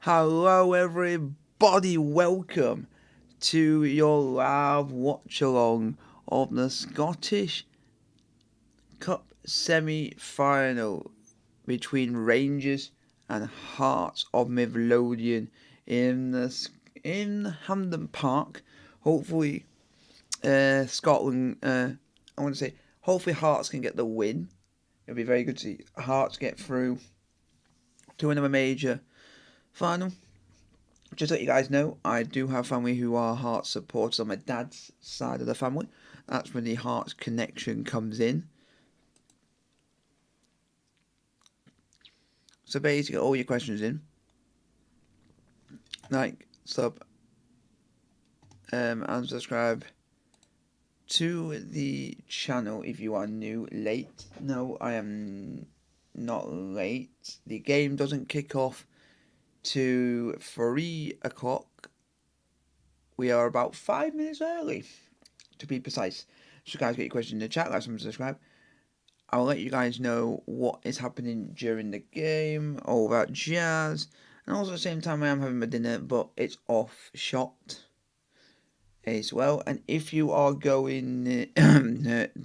Hello, everybody. Welcome to your live watch along of the Scottish Cup semi final between Rangers and Hearts of Midlothian in Hampden Park. Hopefully, Scotland. I want to say, hopefully, Hearts can get the win. It'll be very good to see Hearts get through to another major final. Just to let you guys know, I do have family who are Hearts supporters on my dad's side of the family. That's when the Hearts connection comes in. So basically, all your questions in. Like, sub, and subscribe to the channel if you are new. Late. No, I am not late. The game doesn't kick off to 3 o'clock. We are about 5 minutes early, to be precise. So guys, get your question in the chat, like, subscribe. I'll let you guys know what is happening during the game, all that jazz. And also at the same time I am having my dinner, but it's off shot as well. And if you are going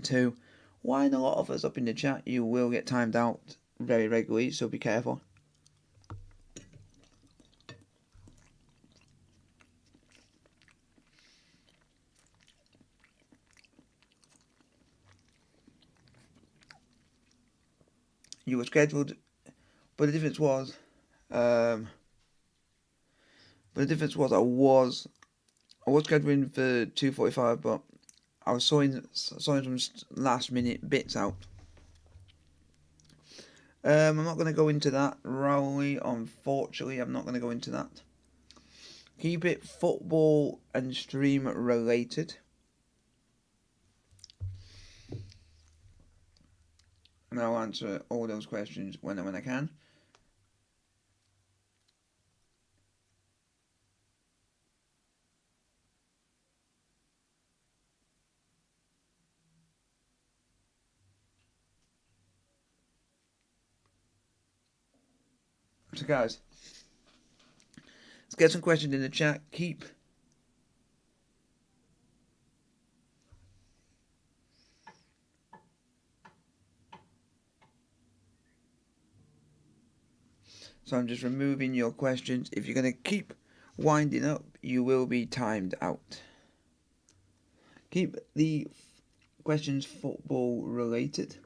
to wine a lot of us up in the chat, you will get timed out very regularly, so be careful. You were scheduled, but the difference was, I was scheduled for 2:45, but I was sorting some last minute bits out. I'm not going to go into that, Rowley. Unfortunately, I'm not going to go into that. Keep it football and stream related. And I'll answer all those questions when I can. So guys, let's get some questions in the chat. So I'm just removing your questions. If you're going to keep winding up, you will be timed out. Keep the questions football related.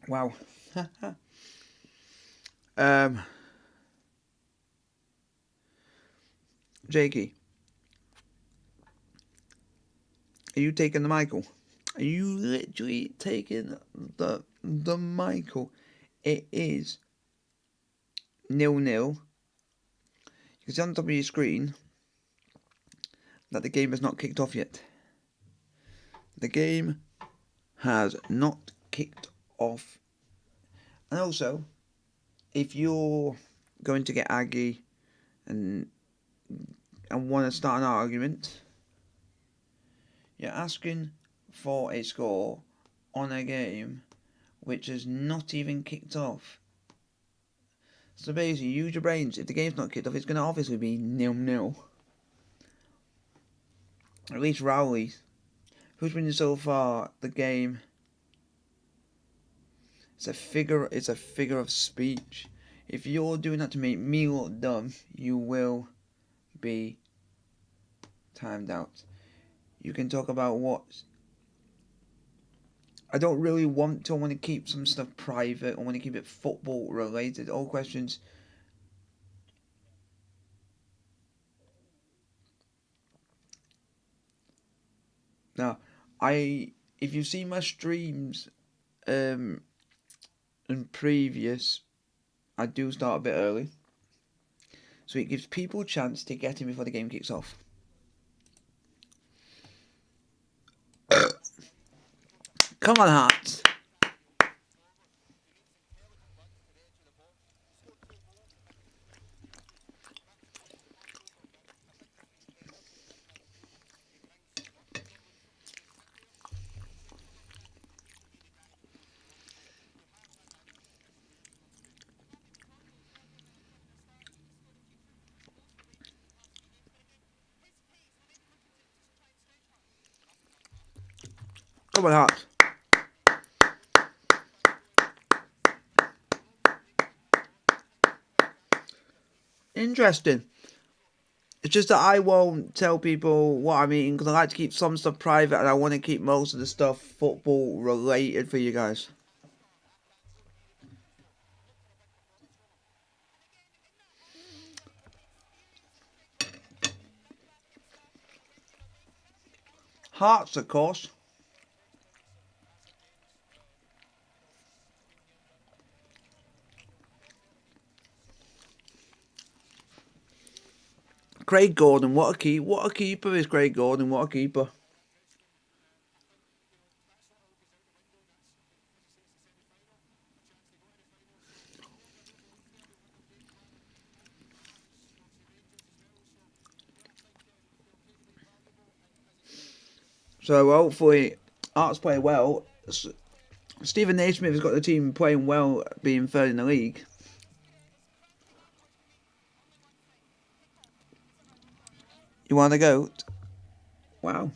Wow. Jakey, are you taking the Michael? Are you literally taking the Michael? It is 0-0. You can see on the top of your screen that the game has not kicked off yet. The game has not kicked off. And also, if you're going to get aggy and want to start an argument, you're asking for a score on a game which has not even kicked off. So basically, use your brains. If the game's not kicked off, it's going to obviously be 0-0. At least Rowley, who's winning so far, the game. It's a figure of speech. If you're doing that to make me look dumb, you will be timed out. You can talk about what. I don't really want to. I want to keep some stuff private. I want to keep it football related. All questions. Now, if you see my streams, in previous, I do start a bit early, so it gives people a chance to get in before the game kicks off. Come on, Hearts. Come on, Hearts. Interesting. It's just that I won't tell people what I'm eating because I like to keep some stuff private and I want to keep most of the stuff football related for you guys. Hearts, of course. Craig Gordon, what a keeper is Craig Gordon, what a keeper. So hopefully Art's playing well. Stephen Naismith has got the team playing well, being third in the league. You want to go? Wow.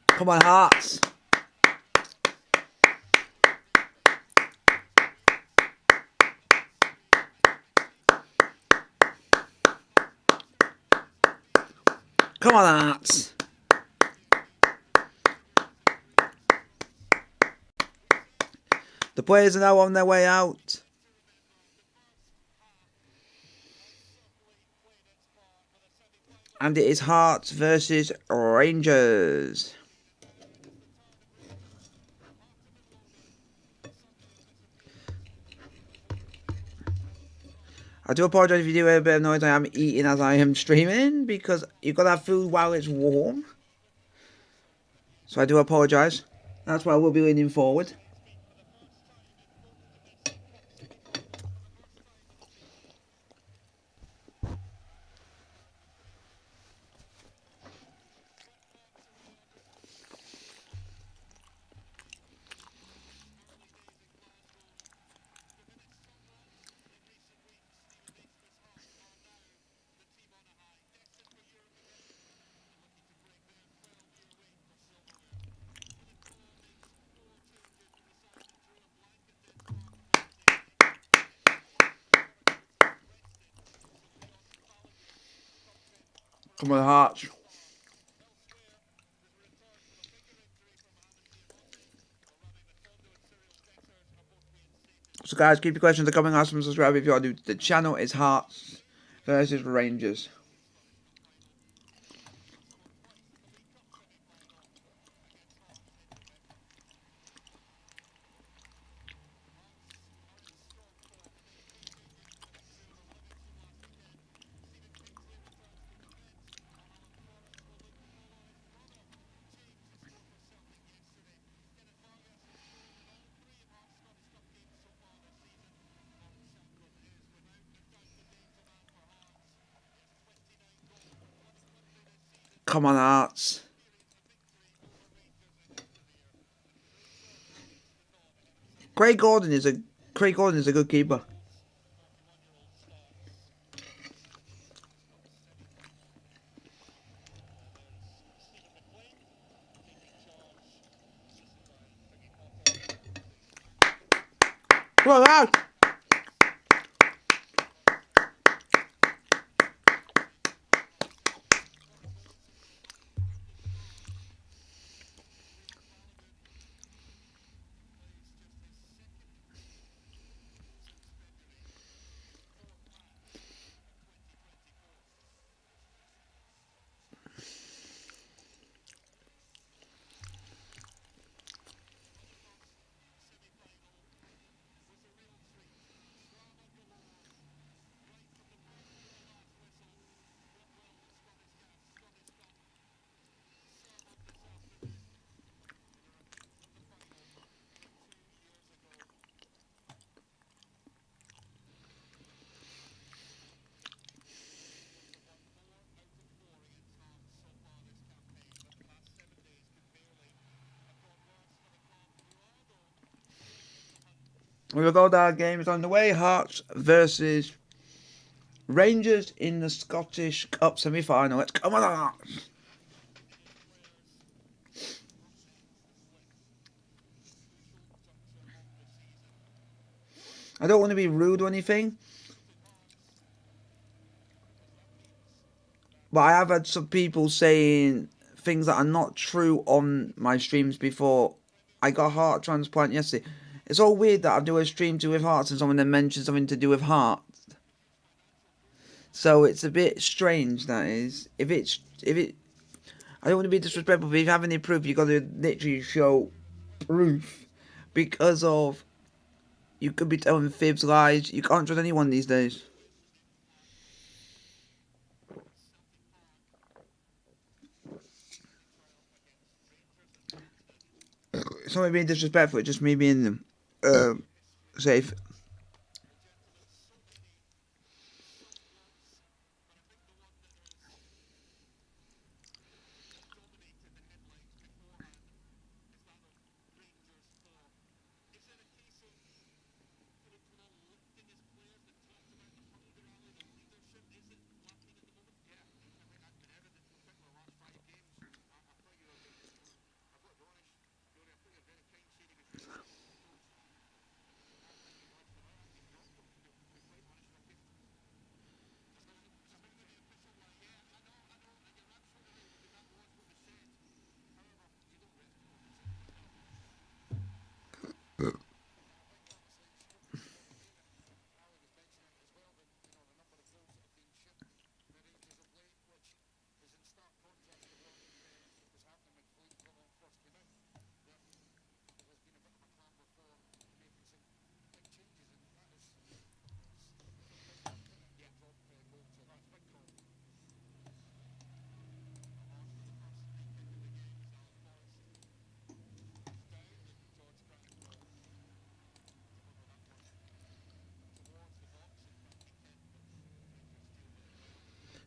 Come on, Hearts. Come on, Hearts. The players are now on their way out. And it is Hearts versus Rangers. I do apologise if you do hear a bit of noise. I am eating as I am streaming because you've got to have food while it's warm. So I do apologise. That's why we'll be leaning forward. Come on, Hearts. So guys, keep your questions coming. Ask them, subscribe if you are new to the channel. It's Hearts versus Rangers. Come on, Hearts. Craig Gordon is a good keeper. Come on, Hearts. We've got our games on the way. Hearts versus Rangers in the Scottish Cup semi-final. Let's come on, Hearts. I don't want to be rude or anything, but I have had some people saying things that are not true on my streams before. I got a heart transplant yesterday. It's all weird that I do a stream to with hearts and someone then mentions something to do with heart. So it's a bit strange, that is. I don't want to be disrespectful, but if you have any proof, you got to literally show proof, because of you could be telling fibs, lies. You can't trust anyone these days. It's not me being disrespectful. It's just me being safe.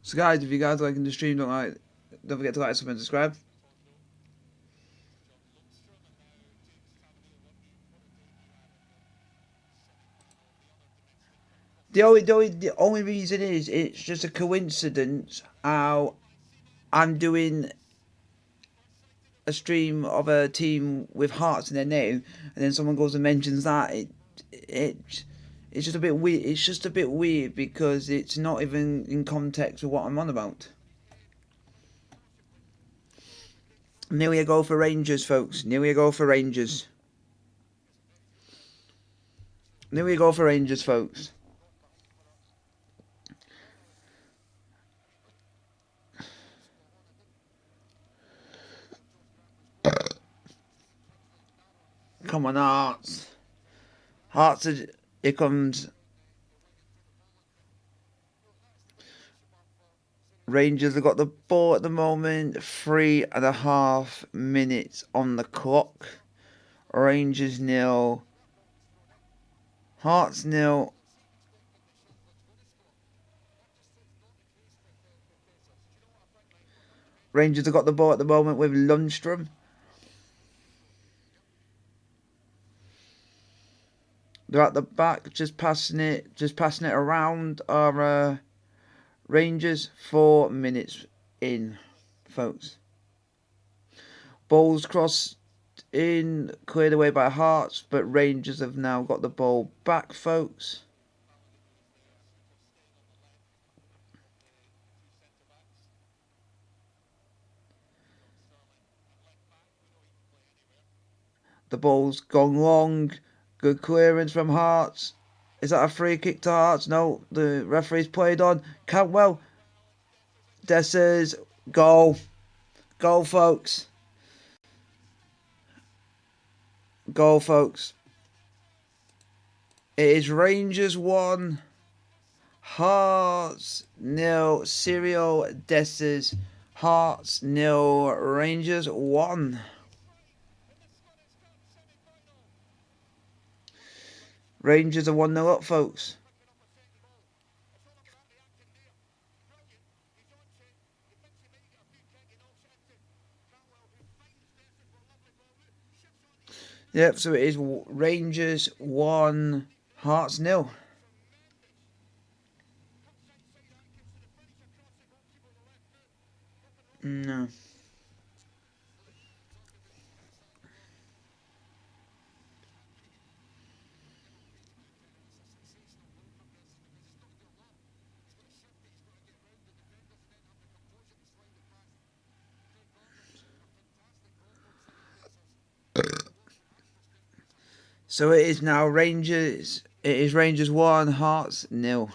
So guys, if you guys are liking the stream, don't forget to like, sub, and subscribe. The only reason is it's just a coincidence how I'm doing a stream of a team with hearts in their name, and then someone goes and mentions that. It it's just a bit weird. It's just a bit weird because it's not even in context with what I'm on about. Nearly a goal for Rangers, folks. Nearly a goal for Rangers. Nearly a goal for Rangers, folks. Come on, Hearts. Hearts, here comes Rangers. Have got the ball at the moment. 3.5 minutes on the clock. Rangers 0. Hearts 0. Rangers have got the ball at the moment with Lundstrom. They're at the back, just passing it around. Our Rangers 4 minutes in, folks. Balls crossed in, cleared away by Hearts, but Rangers have now got the ball back, folks. The ball's gone long. Good clearance from Hearts. Is that a free kick to Hearts? No, the referee's played on. Cantwell. Dessers. Goal. Goal, folks. Goal, folks. It is Rangers 1. Hearts 0. Serial Dessers. Hearts 0. Rangers 1. Rangers are 1-0 up, folks. Yep, so it is Rangers 1, Hearts 0. No. So it is now Rangers. It is Rangers 1, Hearts 0.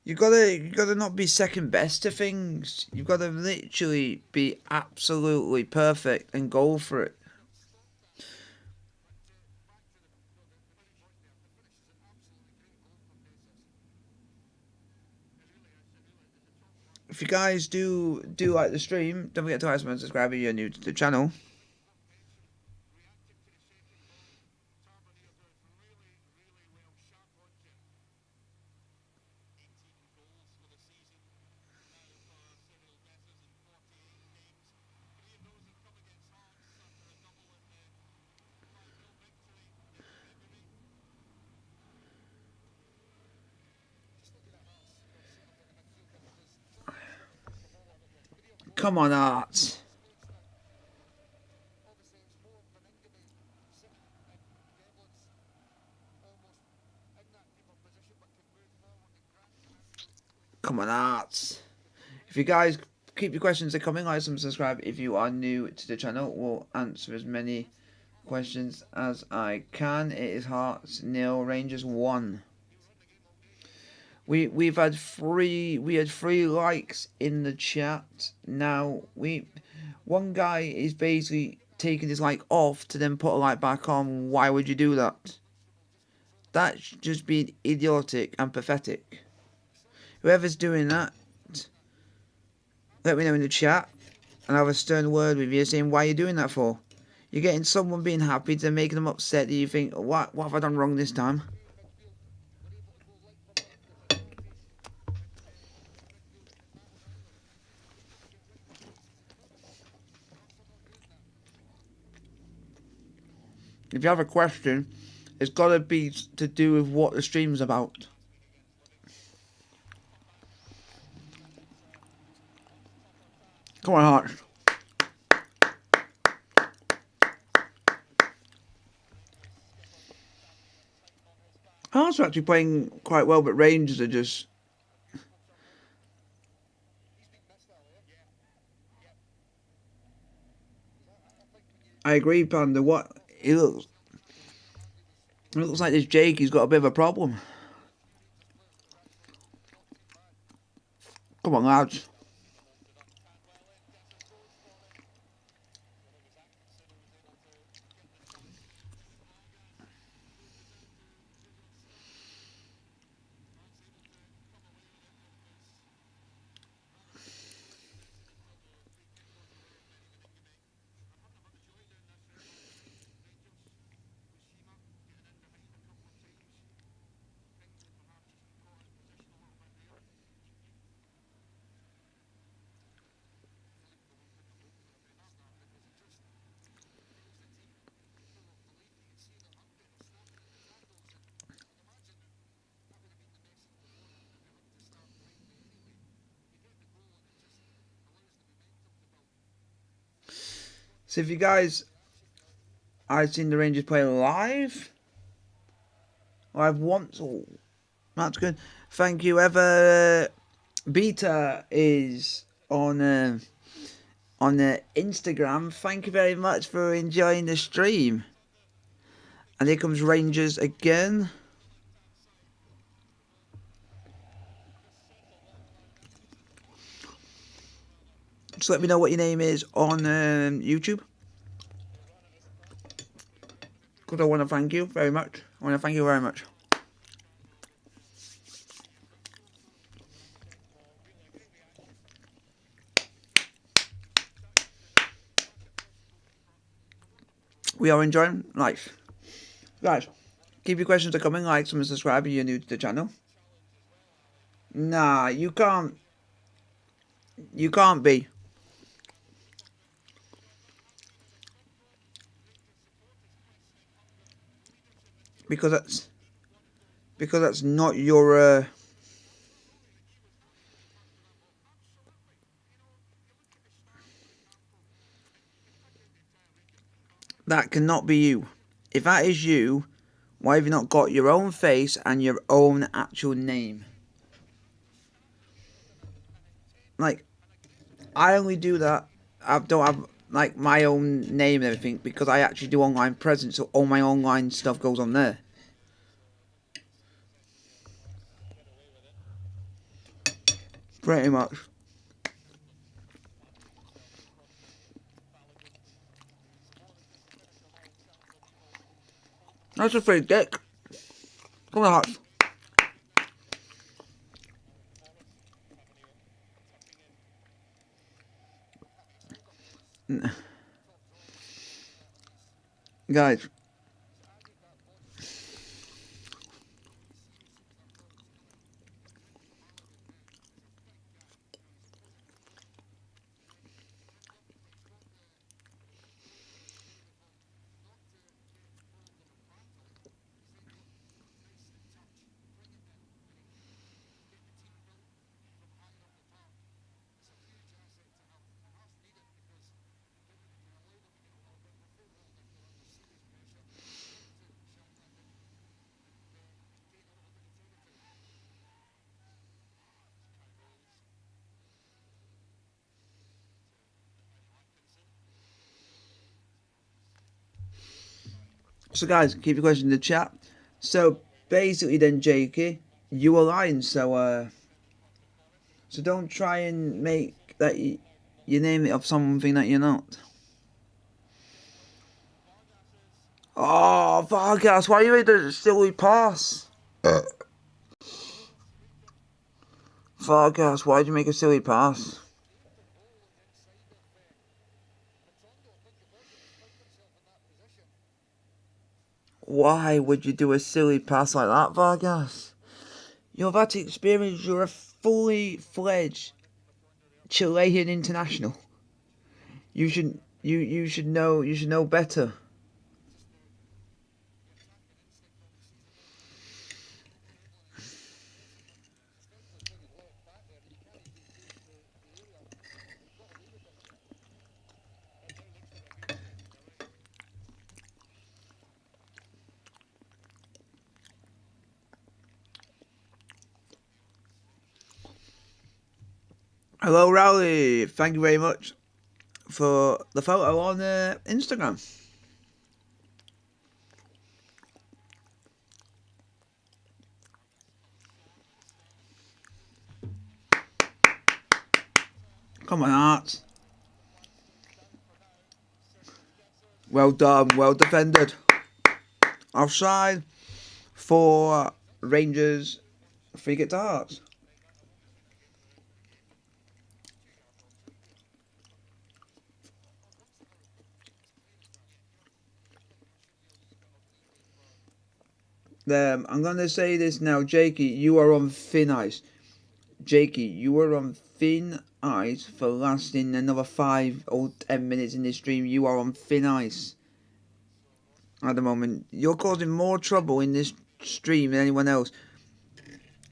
You gotta not be second best to things. You've gotta literally be absolutely perfect and go for it. If you guys do like the stream, don't forget to like and subscribe if you're new to the channel. Come on, Arts. Come on, Arts. If you guys keep your questions coming, like and subscribe if you are new to the channel. We'll answer as many questions as I can. It is Hearts 0, Rangers 1. We had three likes in the chat. Now one guy is basically taking his like off to then put a like back on. Why would you do that? That's just being idiotic and pathetic. Whoever's doing that, let me know in the chat and have a stern word with you saying why you're doing that for. You're getting someone being happy to making them upset that you think, what have I done wrong this time? If you have a question, it's got to be to do with what the stream's about. Come on, Hearts. Hearts are actually playing quite well, but Rangers are just... I agree, Panda. What it looks like this Jake, he's got a bit of a problem. Come on, lads. So if you guys, I've seen the Rangers play live once. Oh, that's good. Thank you. Ever Beta is on Instagram. Thank you very much for enjoying the stream. And here comes Rangers again. Just let me know what your name is on YouTube. Because I want to thank you very much. I want to thank you very much. We are enjoying life. Guys, keep your questions coming. Like, and subscribe if you're new to the channel. Nah, you can't. You can't be. Because that's not your that cannot be you. If that is you, why have you not got your own face and your own actual name? Like, I only do that I don't have like my own name and everything because I actually do online presence, so all my online stuff goes on there. Pretty much. That's a free dick. Come on, Hutch. Guys. So guys, keep your questions in the chat. So basically then, Jakey, you were lying, so don't try and make that you name it of something that you're not. Oh, Vargas, why you made a silly pass? Vargas, why'd you make a silly pass? Why would you do a silly pass like that, Vargas? You're that experienced, you're a fully fledged Chilean international. You should know better. Hello, Rowley. Thank you very much for the photo on Instagram. Come on, Art. Well done. Well defended. Offside for Rangers. Free kick to Hearts. I'm going to say this now, Jakey. You are on thin ice. Jakey, you are on thin ice for lasting another 5 or 10 minutes in this stream. You are on thin ice at the moment. You're causing more trouble in this stream than anyone else.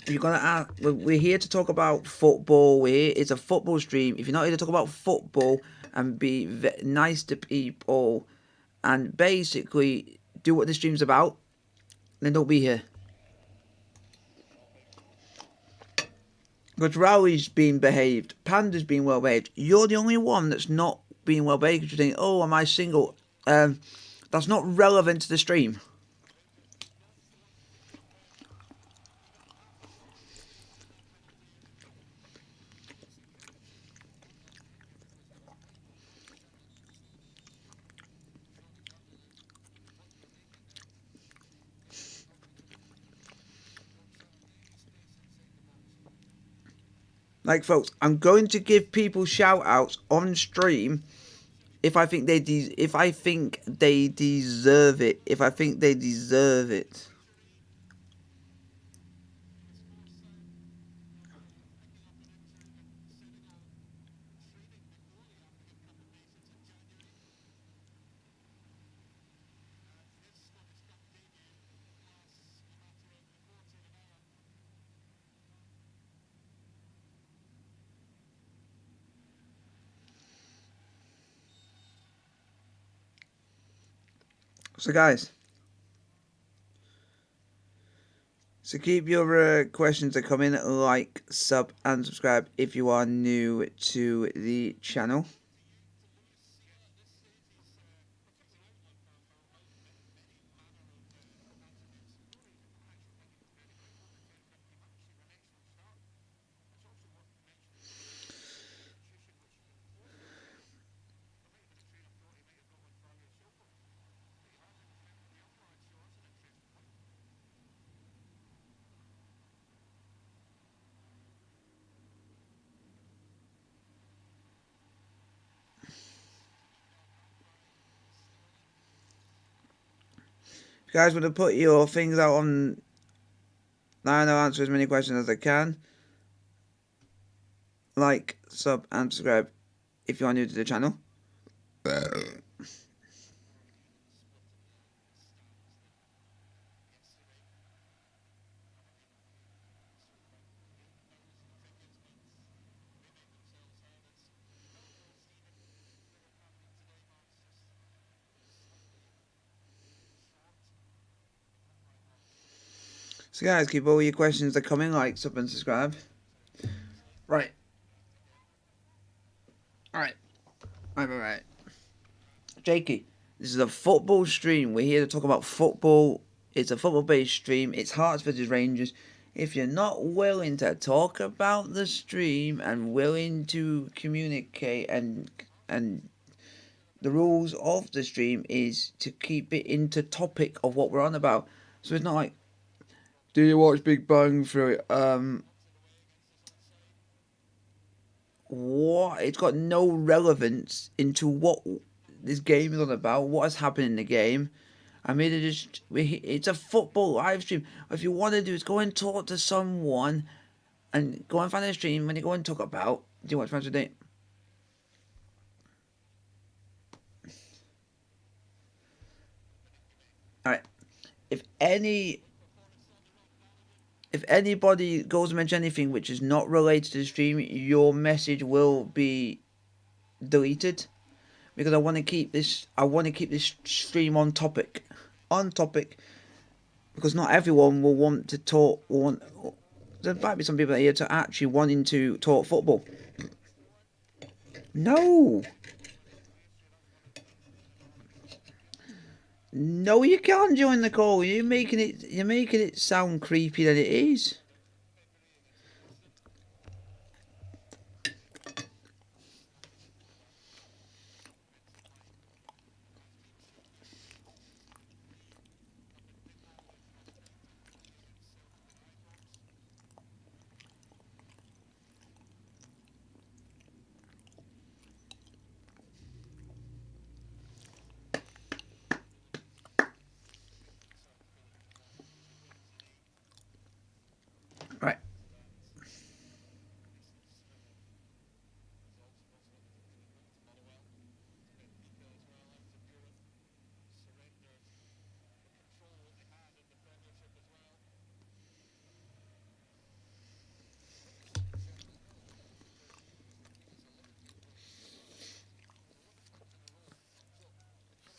You're gonna ask, we're here to talk about football. It's a football stream. If you're not here to talk about football and be nice to people and basically do what the stream's about, then don't be here. Because Rowley's being behaved, Panda's being well behaved. You're the only one that's not being well behaved. You're saying, "Oh, am I single?" That's not relevant to the stream. Like, folks, I'm going to give people shout outs on stream if I think they deserve it. If I think they deserve it. So, guys, so keep your questions that come in, like, sub, and subscribe if you are new to the channel. you guys want to put your things out on, I'll answer as many questions as I can. Like, sub, and subscribe if you are new to the channel. So guys, keep all your questions that coming, like, sub, and subscribe. Right. Right. Jakey, this is a football stream. We're here to talk about football. It's a football-based stream. It's Hearts versus Rangers. If you're not willing to talk about the stream and willing to communicate and the rules of the stream is to keep it into topic of what we're on about. So it's not like, do you watch Big Bang Theory? What? It's got no relevance into what this game is on about, what has happened in the game. I mean, it's a football live stream. If you want to do is go and talk to someone and go and find a stream when you go and talk about, do you watch Match of the Day? Alright. If anybody goes to mention anything which is not related to the stream, your message will be deleted. Because I want to keep this stream on topic. Because not everyone will want to talk. There might be some people here to actually wanting to talk football. No, you can't join the call. You're making it sound creepy than it is. Right.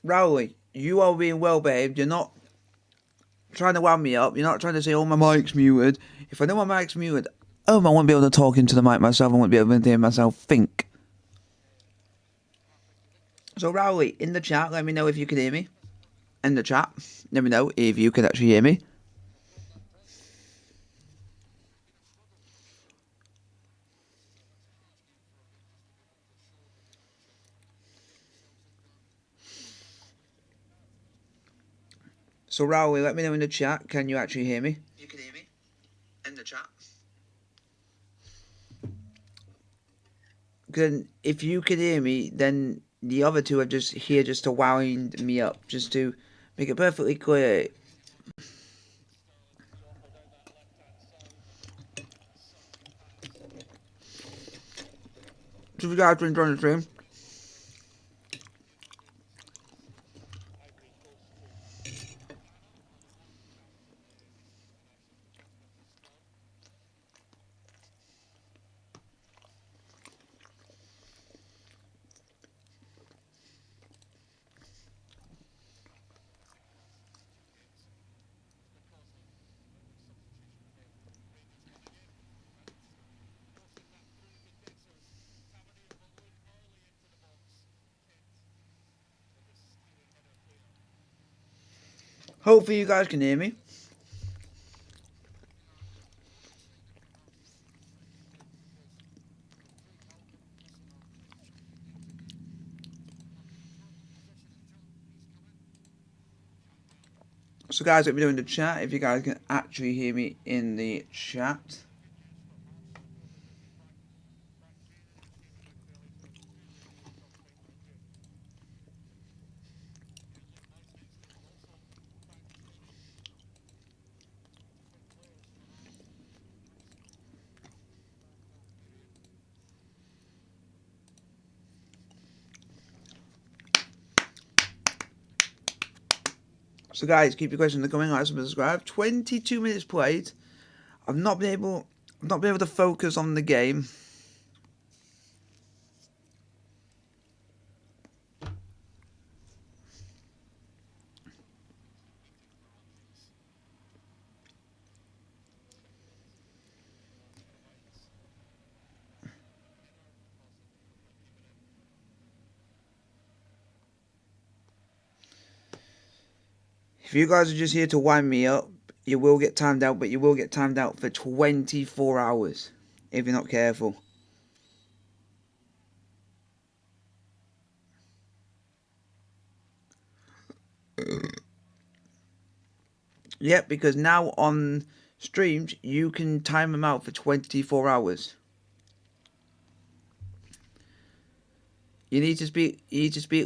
Rowley, you are being well behaved. You're not trying to wound me up. You're not trying to say, oh, my mic's muted. If I know my mic's muted, I won't be able to talk into the mic myself. I won't be able to hear myself think. So, Rowley, in the chat, let me know if you can hear me. In the chat, let me know if you can actually hear me. So, Rowley, let me know in the chat. Can you actually hear me? You can hear me in the chat. Then, if you can hear me, then the other two are just here just to wind me up, just to make it perfectly clear. So, if you guys are enjoying the stream, hopefully you guys can hear me. So, guys, let me know in the chat if you guys can actually hear me in the chat. So guys, keep your questions coming. Like, subscribe. 22 minutes played. I've not been able to focus on the game. If you guys are just here to wind me up, you will get timed out, but you will get timed out for 24 hours if you're not careful. Yep, because now on streams you can time them out for 24 hours. You need to speak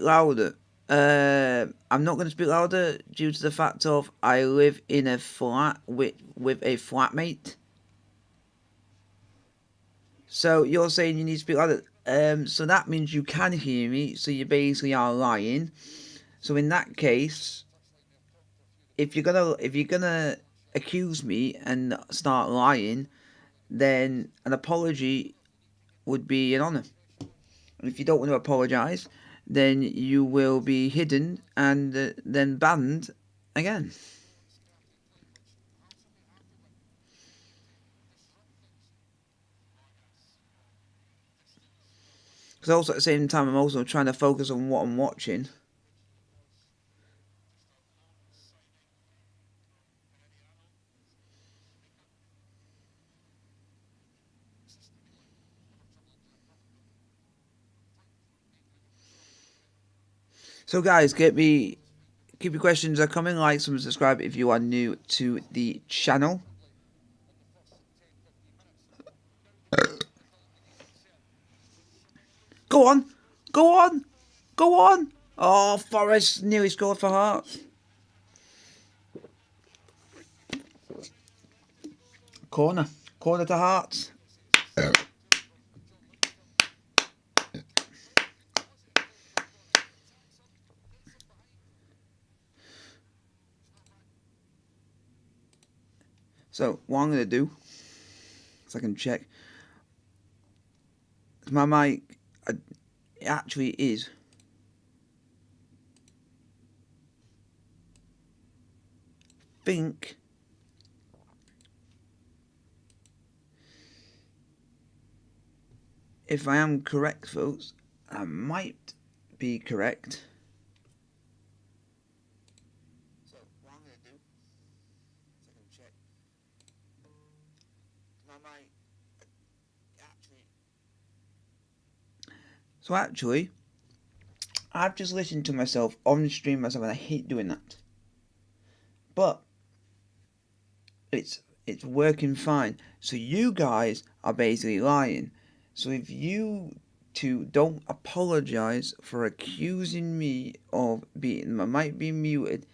louder. I'm not going to speak louder due to the fact of I live in a flat with a flatmate. So you're saying you need to speak louder. So that means you can hear me. So you basically are lying. So in that case, if you're gonna accuse me and start lying, then an apology would be an honour. And if you don't want to apologise, then you will be hidden and then banned again. Because also at the same time, I'm also trying to focus on what I'm watching. So guys, keep your questions are coming. Like, subscribe if you are new to the channel. Go on, go on, go on. Oh, Forrest nearly scored for Hearts. Corner to Hearts. So what I'm gonna do, so I can check. My mic, it actually is. Think if I am correct, folks, I might be correct. So what I'm gonna do, so I can check. My mic, actually. So actually, I've just listened to myself on the stream myself, and I hate doing that. But it's working fine. So you guys are basically lying. So if you two don't apologise for accusing me of being my mic being muted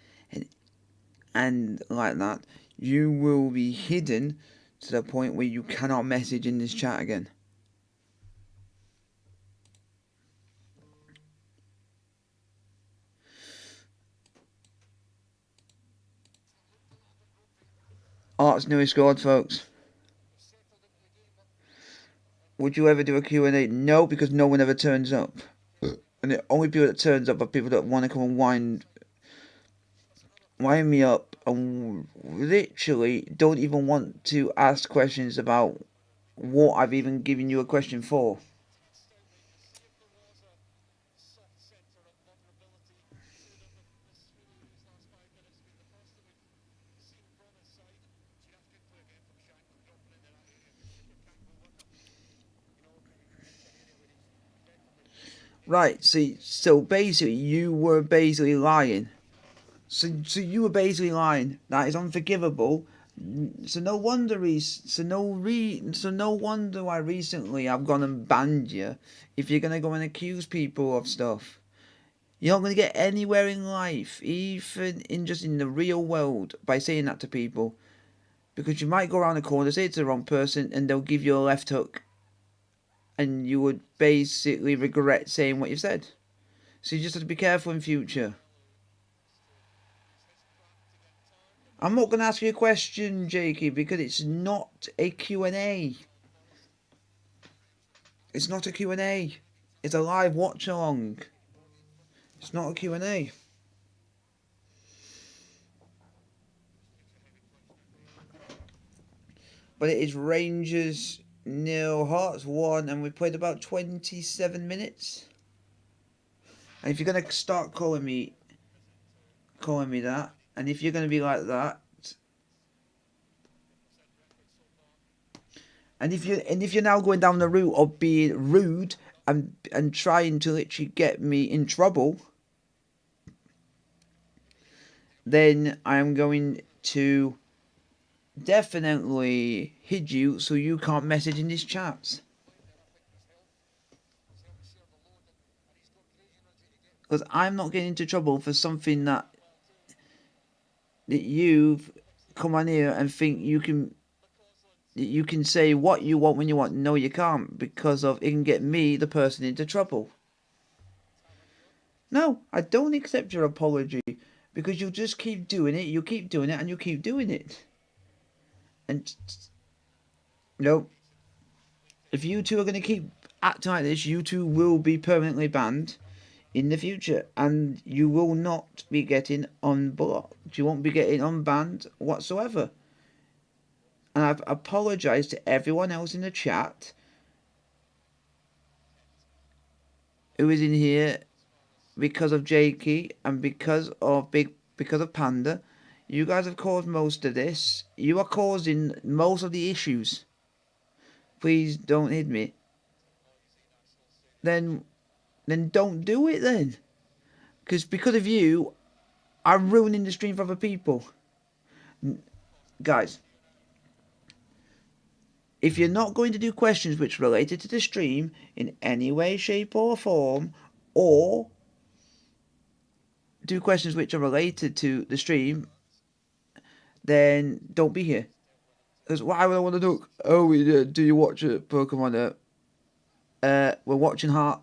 and like that, you will be hidden to the point where you cannot message in this chat again. Art's newly scored, folks. Would you ever do a Q&A? No, because no one ever turns up. And the only people that turns up are people that want to come and wind me up and literally don't even want to ask questions about what I've even given you a question for. Right, see, so basically you were basically lying. So you were basically lying. That is unforgivable. So no wonder no wonder why recently I've gone and banned you. If you're gonna go and accuse people of stuff, you're not gonna get anywhere in life, even in the real world, by saying that to people, because you might go around the corner, say it to the wrong person, and they'll give you a left hook, and you would basically regret saying what you said. So you just have to be careful in future. I'm not going to ask you a question, Jakey, because it's not a Q&A. It's not a Q&A. It's a live watch along. It's not a Q&A. But it is Rangers 0, Hearts 1, and we played about 27 minutes. And if you're going to start calling me that, and if you're going to be like that, and if you're now going down the route of being rude and trying to literally get me in trouble, then I am going to definitely hit you so you can't message in these chats. Because I'm not getting into trouble for something that you've come on here and think you can say what you want when you want. No, you can't, because of it can get me, the person, into trouble. No, I don't accept your apology, because you'll just keep doing it. You keep doing it, and you keep doing it. And no, if you two are going to keep acting like this, you two will be permanently banned in the future, and you will not be getting unblocked. You won't be getting unbanned whatsoever. And I've apologised to everyone else in the chat who is in here because of Jakey and because of Panda. You guys have caused most of this. You are causing most of the issues. Please don't hit me. Then don't do it then. Because of you, I'm ruining the stream for other people. Guys, if you're not going to do questions which are related to the stream in any way, shape or form, or do questions which are related to the stream, then don't be here. Because why would I want to look? Oh, do you watch a Pokemon? We're watching Heart.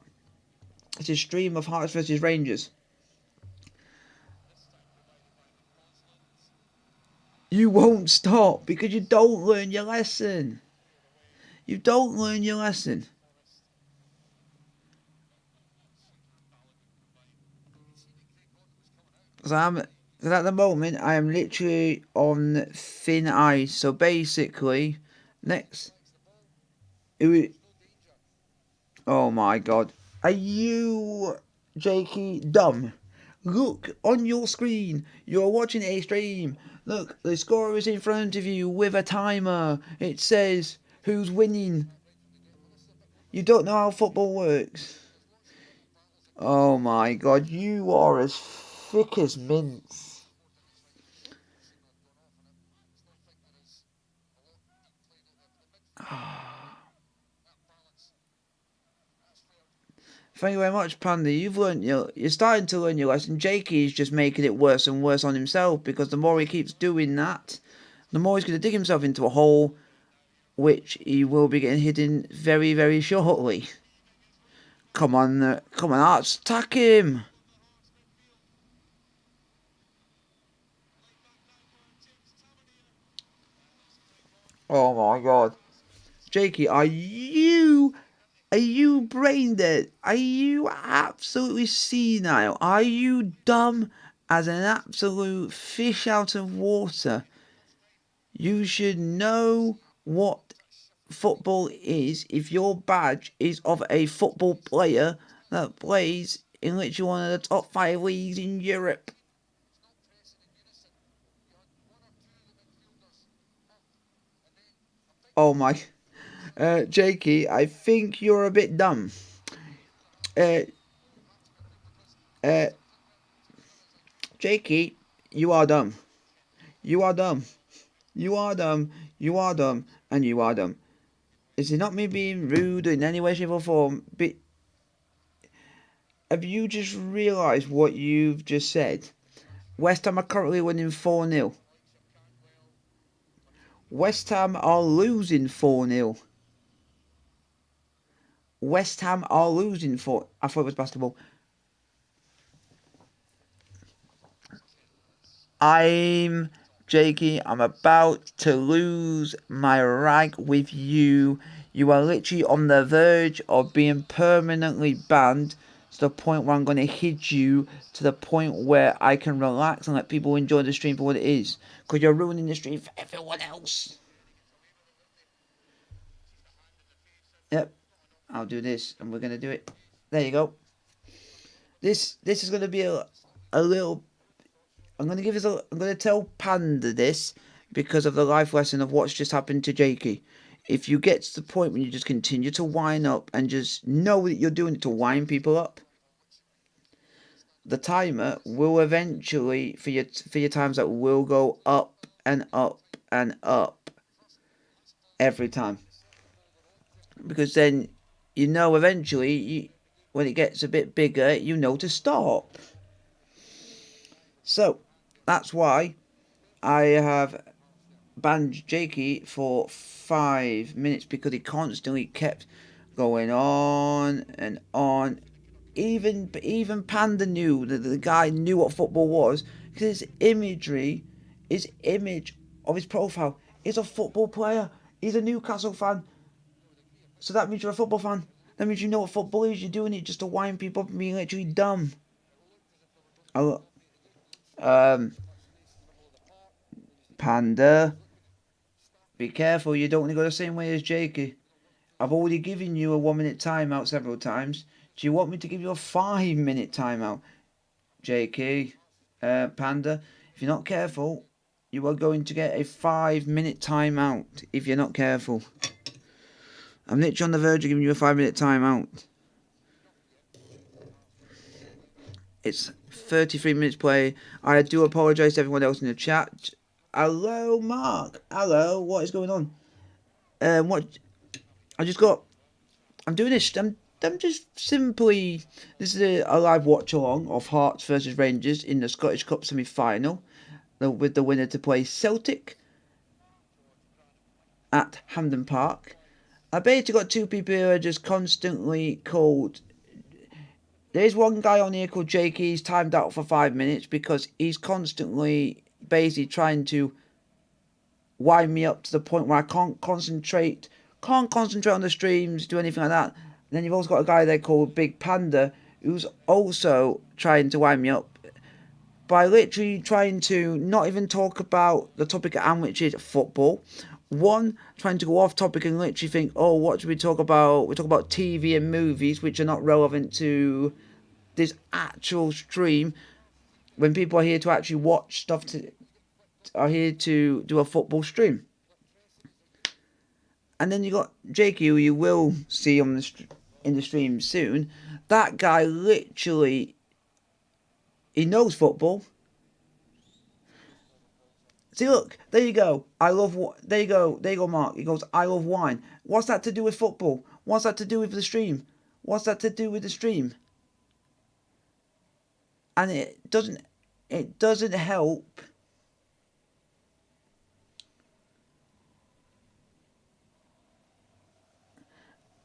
It's a stream of Hearts versus Rangers. You won't stop because you don't learn your lesson. You don't learn your lesson. Because at the moment I am literally on thin ice. So basically, next. Oh my god. Are you, Jakey, dumb? Look on your screen. You're watching a stream. Look, the score is in front of you with a timer. It says who's winning. You don't know how football works. Oh my god, you are as thick as mince. Thank you very much, Panda. You're starting to learn your lesson. Jakey is just making it worse and worse on himself, because the more he keeps doing that, the more he's going to dig himself into a hole, which he will be getting hit in very, very shortly. Come on, Arts, attack him! Oh my god. Jakey, are you brain dead? Are you absolutely senile? Are you dumb as an absolute fish out of water? You should know what football is if your badge is of a football player that plays in literally one of the top 5 leagues in Europe. Oh my. Jakey, I think you're a bit dumb. Uh, uh, Jakey, you are dumb. You are dumb. You are dumb. You are dumb. And you are dumb. Is it not me being rude in any way, shape, or form? But have you just realised what you've just said? West Ham are currently winning 4-0. West Ham are losing 4-0. West Ham are losing 4. I thought it was basketball. I'm Jakey, I'm about to lose my rag with you. You are literally on the verge of being permanently banned to the point where I'm going to hit you to the point where I can relax and let people enjoy the stream for what it is. Because you're ruining the stream for everyone else. Yep, I'll do this and we're going to do it. There you go. This is going to be a little... I'm going to tell Panda this because of the life lesson of what's just happened to Jakey. If you get to the point when you just continue to wind up and just know that you're doing it to wind people up, the timer will eventually, for your times, that will go up and up and up every time. Because then, eventually, when it gets a bit bigger, you know to stop. So, that's why I have banned Jakey for 5 minutes because he constantly kept going on and on. Even Panda knew that the guy knew what football was because his image of his profile is a football player. He's a Newcastle fan, so that means you're a football fan. That means you know what football is. You're doing it just to wind people up and being literally dumb. Oh, Panda, be careful. You don't want to go the same way as Jakey. I've already given you a 1 minute timeout several times. Do you want me to give you a 5 minute timeout? JK, Panda, if you're not careful, you are going to get a 5 minute timeout if you're not careful. I'm literally on the verge of giving you a 5 minute timeout. It's 33 minutes play. I do apologise to everyone else in the chat. Hello, Mark. Hello, what is going on? I'm doing this. I'm just simply. This is a live watch along of Hearts versus Rangers in the Scottish Cup semi final, with the winner to play Celtic at Hampden Park. I basically got two people who are just constantly called. There's one guy on here called Jake. He's timed out for 5 minutes because he's constantly basically trying to wind me up to the point where I can't concentrate on the streams, do anything like that. And then you've also got a guy there called Big Panda who's also trying to wind me up by literally trying to not even talk about the topic at hand, which is football. One, trying to go off topic and literally think, oh, what should we talk about? We talk about TV and movies, which are not relevant to this actual stream, when people are here to actually watch stuff, are here to do a football stream. And then you got Jakey, who you will see on in the stream soon. That guy literally, he knows football. See, look, there you go. There you go, Mark. He goes, I love wine. What's that to do with football? What's that to do with the stream? What's that to do with the stream? And it doesn't help.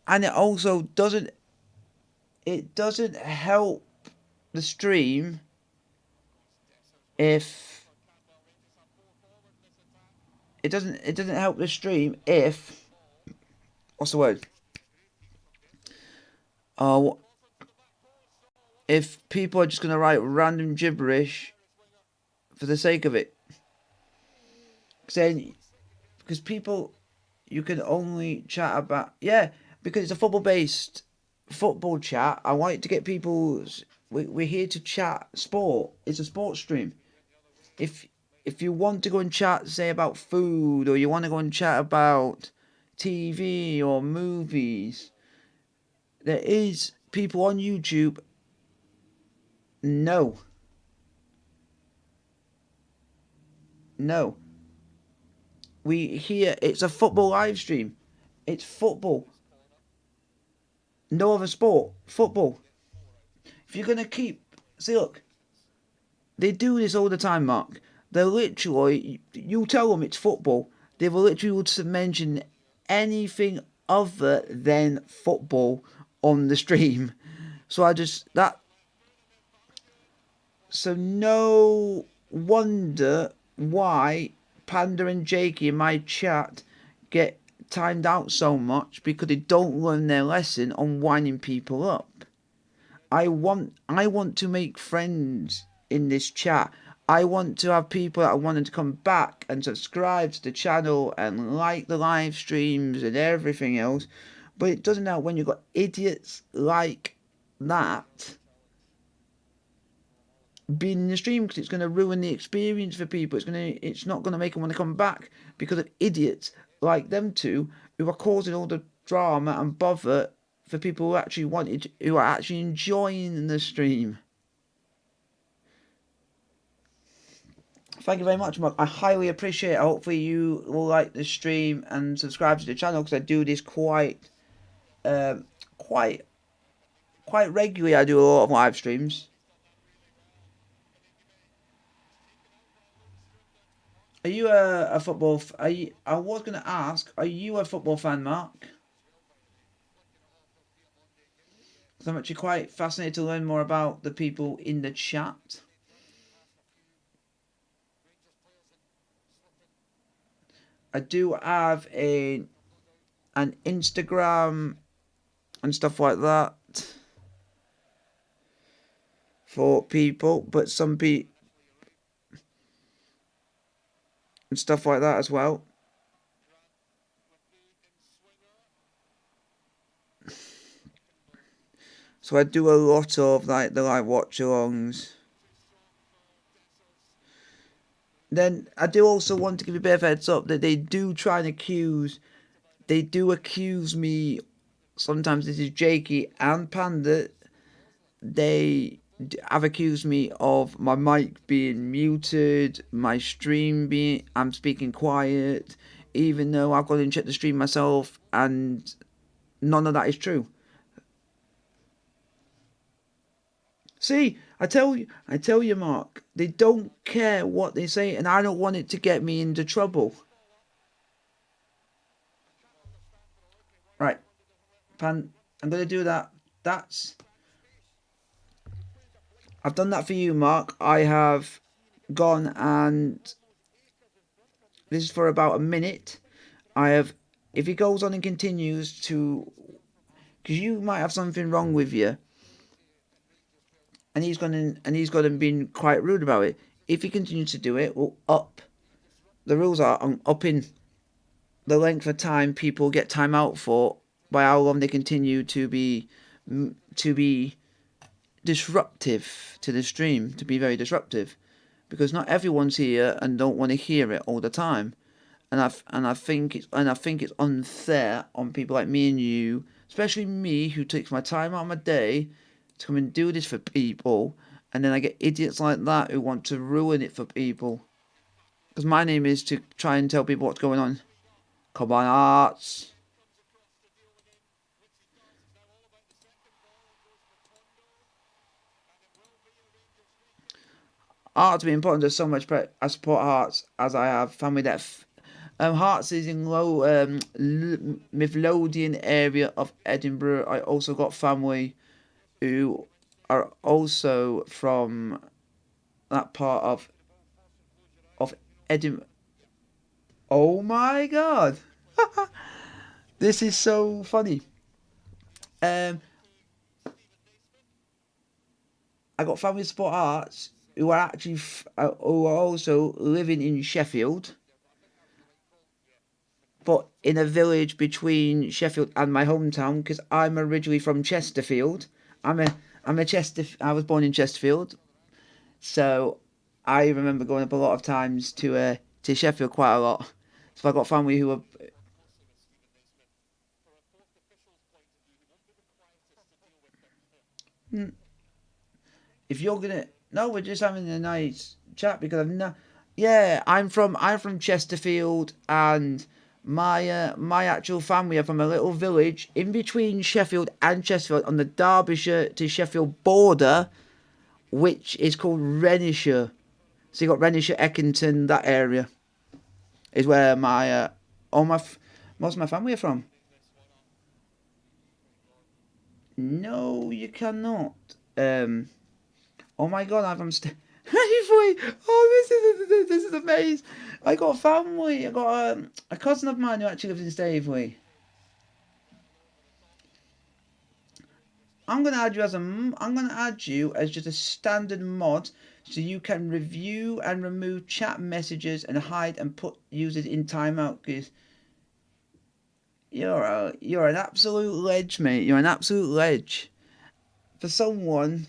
And it also doesn't help the stream if it doesn't help the stream if, what's the word? If people are just gonna write random gibberish for the sake of it. Because people, you can only chat about, because it's a football-based football chat. I want to get people. We're here to chat sport. It's a sports stream. If you want to go and chat, say about food, or you want to go and chat about TV or movies, there is people on YouTube. No. It's a football live stream. It's football. No other sport. Football. If you're gonna see, look, they do this all the time, Mark. They're literally, you tell them it's football, they will literally mention anything other than football on the stream. So so no wonder why Panda and Jakey in my chat get timed out so much, because they don't learn their lesson on winding people up. I want to make friends in this chat. I want to have people that wanted to come back and subscribe to the channel and like the live streams and everything else. But it doesn't help when you've got idiots like that being in the stream, because it's going to ruin the experience for people. It's not going to make them want to come back because of idiots like them two who are causing all the drama and bother for people who are actually enjoying the stream. Thank you very much, Mark. I highly appreciate it. Hopefully you will like the stream and subscribe to the channel, because I do this quite regularly. I do a lot of live streams. Are you a football? I was going to ask, are you a football fan, Mark? Because I'm actually quite fascinated to learn more about the people in the chat. I do have an Instagram and stuff like that for people, but some people and stuff like that as well. So I do a lot of like the watch-alongs. Then I do also want to give you a bit of a heads up that they do accuse me. Sometimes this is Jakey and Panda. They have accused me of my mic being muted, my stream I'm speaking quiet, even though I've gone and checked the stream myself, and none of that is true. See, I tell you, Mark, they don't care what they say, and I don't want it to get me into trouble. Right, I'm gonna do that. I've done that for you, Mark. I have gone and this is for about a minute. If he goes on and continues to, because you might have something wrong with you, and he's gone and been quite rude about it. If he continues to do it, we'll up. The rules are I'm upping the length of time people get time out for by how long they continue to be disruptive to the stream, to be very disruptive, because not everyone's here and don't want to hear it all the time, and I think it's unfair on people like me and you, especially me, who takes my time out of my day to come and do this for people, and then I get idiots like that who want to ruin it for people. Because my name is to try and tell people what's going on. Come on, Arts. Hearts being important. There's so much. I support Hearts as I have family that. Hearts is in low Midlothian area of Edinburgh. I also got family who are also from that part of Edinburgh. Oh my god, this is so funny. I got family support Hearts who are actually who are also living in Sheffield, but in a village between Sheffield and my hometown, because I'm originally from Chesterfield. I was born in Chesterfield, so I remember going up a lot of times to Sheffield quite a lot. So I got family who are. If you're gonna no, we're just having a nice chat because I've no. Yeah, I'm from Chesterfield, and my actual family are from a little village in between Sheffield and Chesterfield on the Derbyshire to Sheffield border, which is called Renishire. So you got Renishire, Eckington, that area is where my most of my family are from. No, you cannot. Oh my god, I'm oh, This is amazing. I got a family. I got a cousin of mine who actually lives in Staveley. I'm gonna add you as just a standard mod, so you can review and remove chat messages and hide and put users in timeout. Because you're an absolute ledge, mate. You're an absolute ledge. For someone,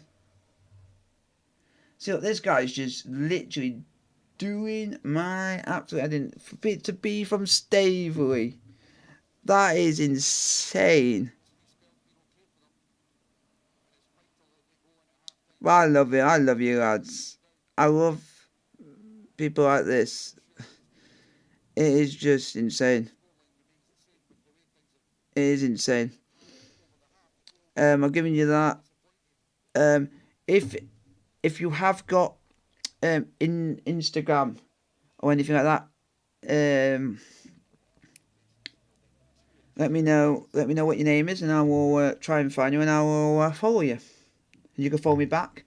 see, look, this guy's just literally doing my absolute. I didn't to be from Staveley. That is insane. But I love it. I love you, lads. I love people like this. It is just insane. It is insane. I'm giving you that. If you have got in Instagram or anything like that, let me know. Let me know what your name is, and I will try and find you, and I will follow you. And you can follow me back.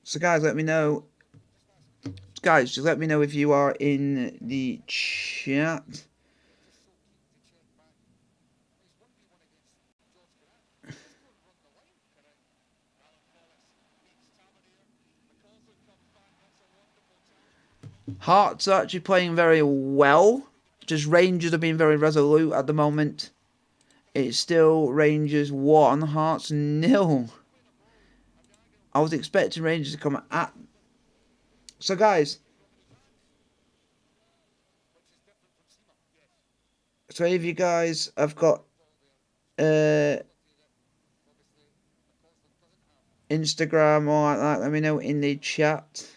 So guys, let me know. Guys, just let me know if you are in the chat. Hearts are actually playing very well. Just Rangers are being very resolute at the moment. It's still Rangers 1, Hearts 0. I was expecting Rangers to come at. So guys, so if you guys have got Instagram or like that, let me know in the chat.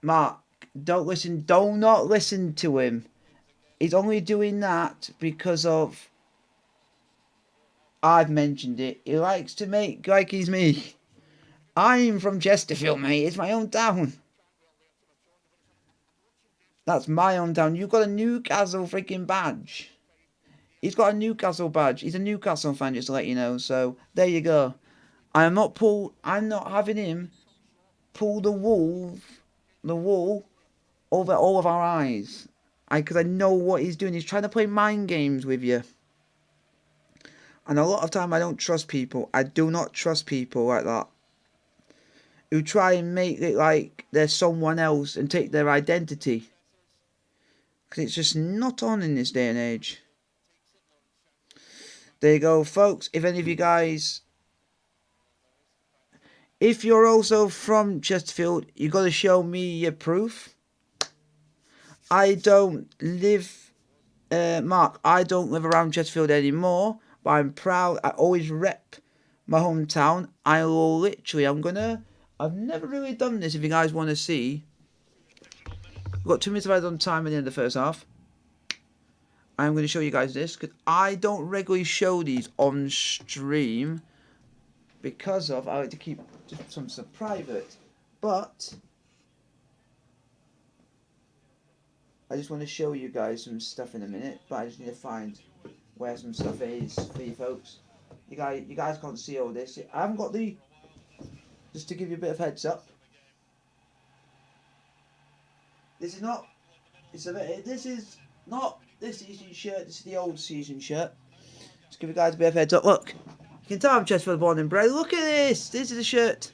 Mark, do not listen to him. He's only doing that because of I've mentioned it. He likes to make like he's me. I'm from Chesterfield, mate. It's my own town. That's my own town. You've got a Newcastle freaking badge. He's got a Newcastle badge. He's a Newcastle fan, just to let you know. So there you go. I'm not having him pull the wool over all of our eyes. Because I know what he's doing. He's trying to play mind games with you. And a lot of time I don't trust people. I do not trust people like that. Who try and make it like they're someone else and take their identity. Because it's just not on in this day and age. There you go, folks. If any of you guys... If you're also from Chesterfield, you got to show me your proof. I don't live... Mark, I don't live around Chesterfield anymore. But I'm proud. I always rep my hometown. I will literally... I've never really done this if you guys want to see. We've got 2 minutes of added on time at the end of the first half. I'm going to show you guys this because I don't regularly show these on stream because of I like to keep some stuff private. But I just want to show you guys some stuff in a minute. But I just need to find where some stuff is for you folks. You guys can't see all this. I haven't got the... Just to give you a bit of heads up. This is not... This is not this season shirt. This is the old season shirt. Just give you guys a bit of heads up. Look. You can tell I'm Chesterfield born and bred. Look at this. This is a shirt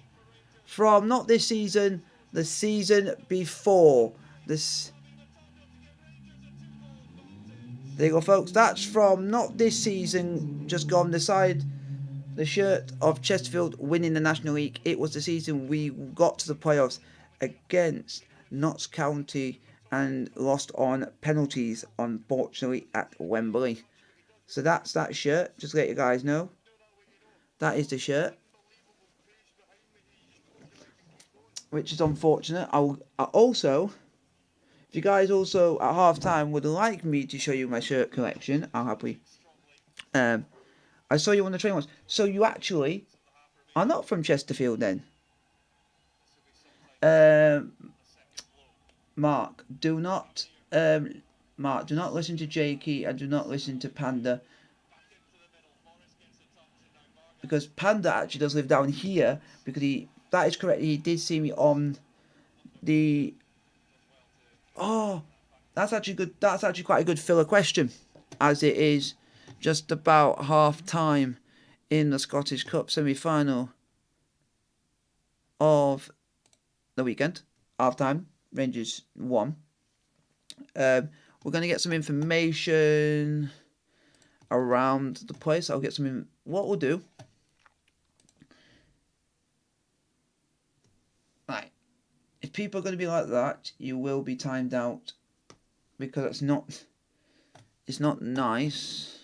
from not this season. The season before. This... There you go, folks. That's from not this season, just gone. The shirt of Chesterfield winning the National League. It was the season we got to the playoffs against Notts County and lost on penalties, unfortunately, at Wembley. So that's that shirt. Just to let you guys know. That is the shirt. Which is unfortunate. I also... If you guys also at half time would like me to show you my shirt collection, I'll happily. I saw you on the train once. So you actually are not from Chesterfield then? Um, Mark, do not Mark, do not listen to Jakey and do not listen to Panda, because Panda actually does live down here, because that is correct, he did see me on the oh, that's actually good, that's actually quite a good filler question, as it is just about half time in the Scottish Cup semi-final of the weekend. Half time, Rangers won. We're going to get some information around the place. I'll get some. What we'll do. Right. If people are going to be like that, you will be timed out, because it's not. It's not nice.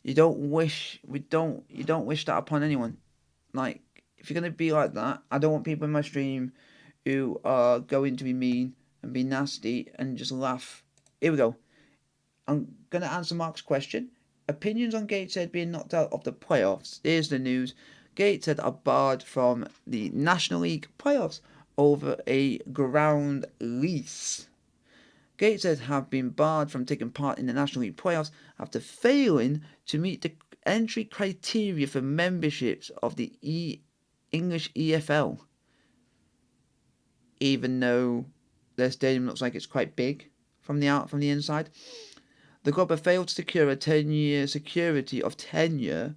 You don't wish. We don't. You don't wish that upon anyone. Like, if you're going to be like that, I don't want people in my stream who are going to be mean and be nasty and just laugh. Here we go. I'm going to answer Mark's question. Opinions on Gateshead being knocked out of the playoffs. Here's the news. Gateshead are barred from the National League playoffs over a ground lease. Gateshead have been barred from taking part in the National League playoffs after failing to meet the entry criteria for memberships of the English EFL. Even though their stadium looks like it's quite big from the inside. The club have failed to secure a 10-year security of tenure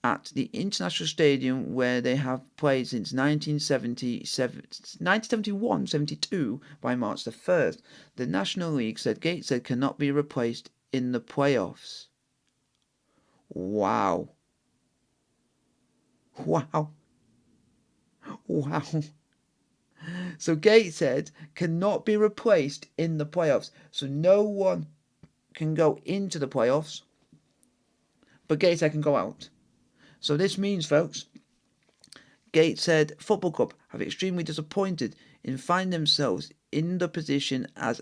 at the International Stadium, where they have played since 1971-72 by March the 1st. The National League said Gateshead cannot be replaced in the playoffs. Wow. Wow. Wow. So Gateshead cannot be replaced in the playoffs. So no one can go into the playoffs, but Gateshead can go out. So this means, folks, Gateshead Football Club have extremely disappointed in finding themselves in the position as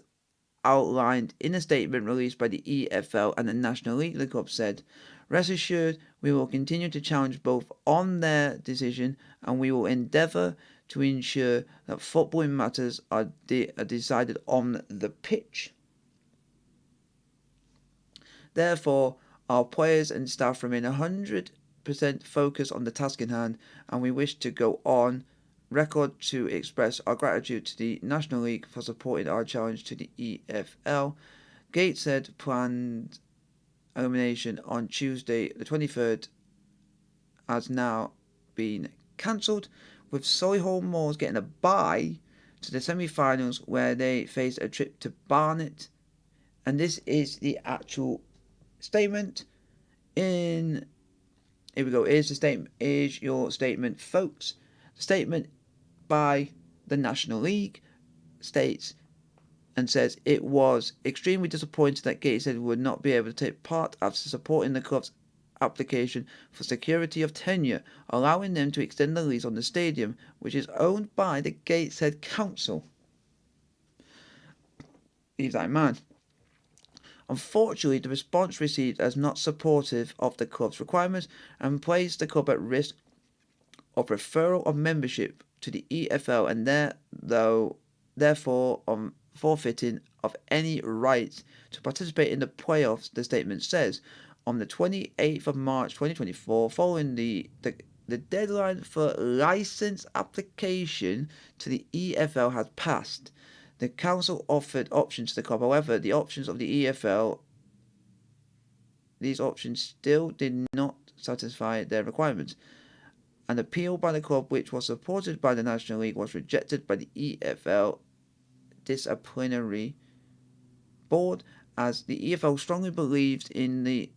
outlined in a statement released by the EFL and the National League. The club said, "Rest assured, we will continue to challenge both on their decision, and we will endeavour to ensure that footballing matters are decided on the pitch. Therefore, our players and staff remain 100% focused on the task in hand, and we wish to go on record to express our gratitude to the National League for supporting our challenge to the EFL." Gateshead planned elimination on Tuesday the 23rd has now been cancelled, with Solihull Moors getting a bye to the semi-finals, where they face a trip to Barnet. And this is the actual statement. Here we go. Here's the statement. Here's your statement, folks. The statement by the National League states and says, "It was extremely disappointing that Gateshead would not be able to take part after supporting the club's application for security of tenure, allowing them to extend the lease on the stadium, which is owned by the Gateshead Council." Leave that in mind. Unfortunately, the response received is not supportive of the club's requirements and placed the club at risk of referral of membership to the EFL, and therefore on forfeiting of any rights to participate in the playoffs, the statement says. On the 28th of March 2024, following the deadline for licence application to the EFL had passed, the council offered options to the club. However, the options of the EFL, these options still did not satisfy their requirements. An appeal by the club, which was supported by the National League, was rejected by the EFL disciplinary board, as the EFL strongly believed in the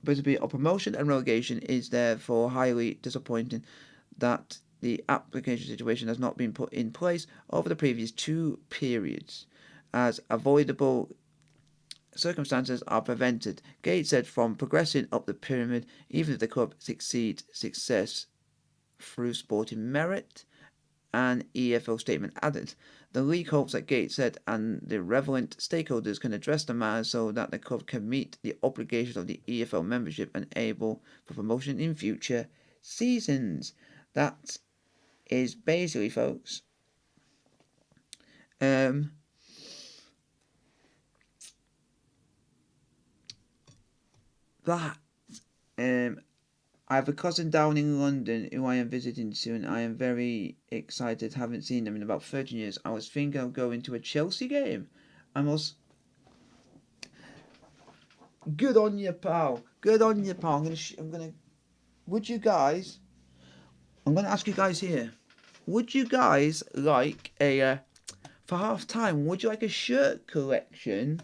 possibility of promotion and relegation. Is therefore highly disappointing that the application situation has not been put in place over the previous two periods, as avoidable circumstances are prevented Gateshead from progressing up the pyramid, even if the club succeeds success through sporting merit. An EFL statement added, The league hopes that Gateshead and the relevant stakeholders can address the matter so that the club can meet the obligations of the EFL membership and able for promotion in future seasons. That is basically, folks, that I have a cousin down in London who I am visiting soon. I am very excited. Haven't seen them in about 13 years. I was thinking of going to a Chelsea game. Good on you, pal. Good on you, pal. Would you guys? I'm gonna ask you guys here. Would you guys like for half time? Would you like a shirt collection?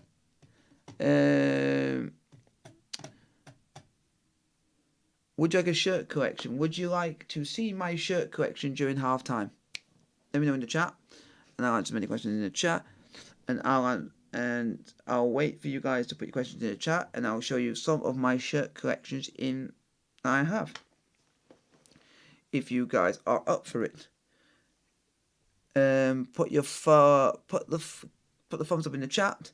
Would you like a shirt collection? Would you like to see my shirt collection during half time? Let me know in the chat, and I'll answer many questions in the chat, and I'll wait for you guys to put your questions in the chat, and I'll show you some of my shirt collections I have. If you guys are up for it, put the thumbs up in the chat,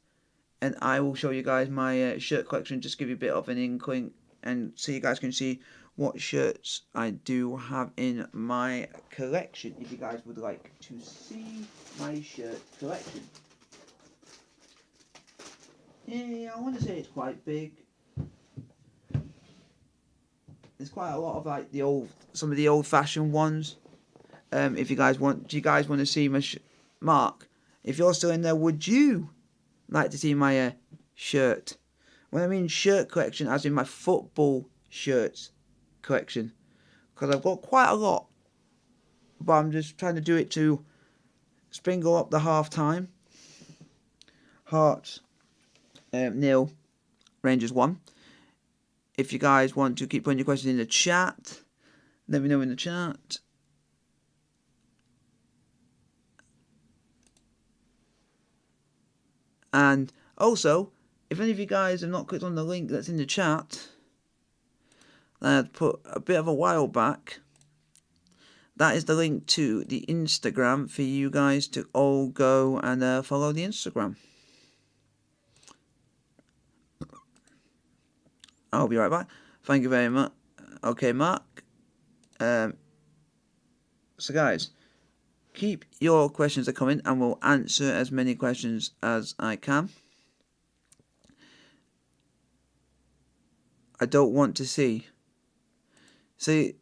and I will show you guys my shirt collection. Just give you a bit of an inkling, and so you guys can see what shirts I do have in my collection. If you guys would like to see my shirt collection, yeah, I want to say it's quite big. There's quite a lot of like some of the old-fashioned ones. If you guys want, do you guys want to see my Mark? If you're still in there, would you like to see my shirt? When I mean shirt collection, as in my football shirts collection, because I've got quite a lot, but I'm just trying to do it to sprinkle up the half time. Hearts 0, Rangers 1. If you guys want to keep putting your questions in the chat, let me know in the chat. And also, if any of you guys have not clicked on the link that's in the chat, that I had put a bit of a while back, that is the link to the Instagram for you guys to all go and follow the Instagram. I'll be right back. Thank you very much. Okay, Mark. So guys, keep your questions coming and we'll answer as many questions as I can. I don't want to see. You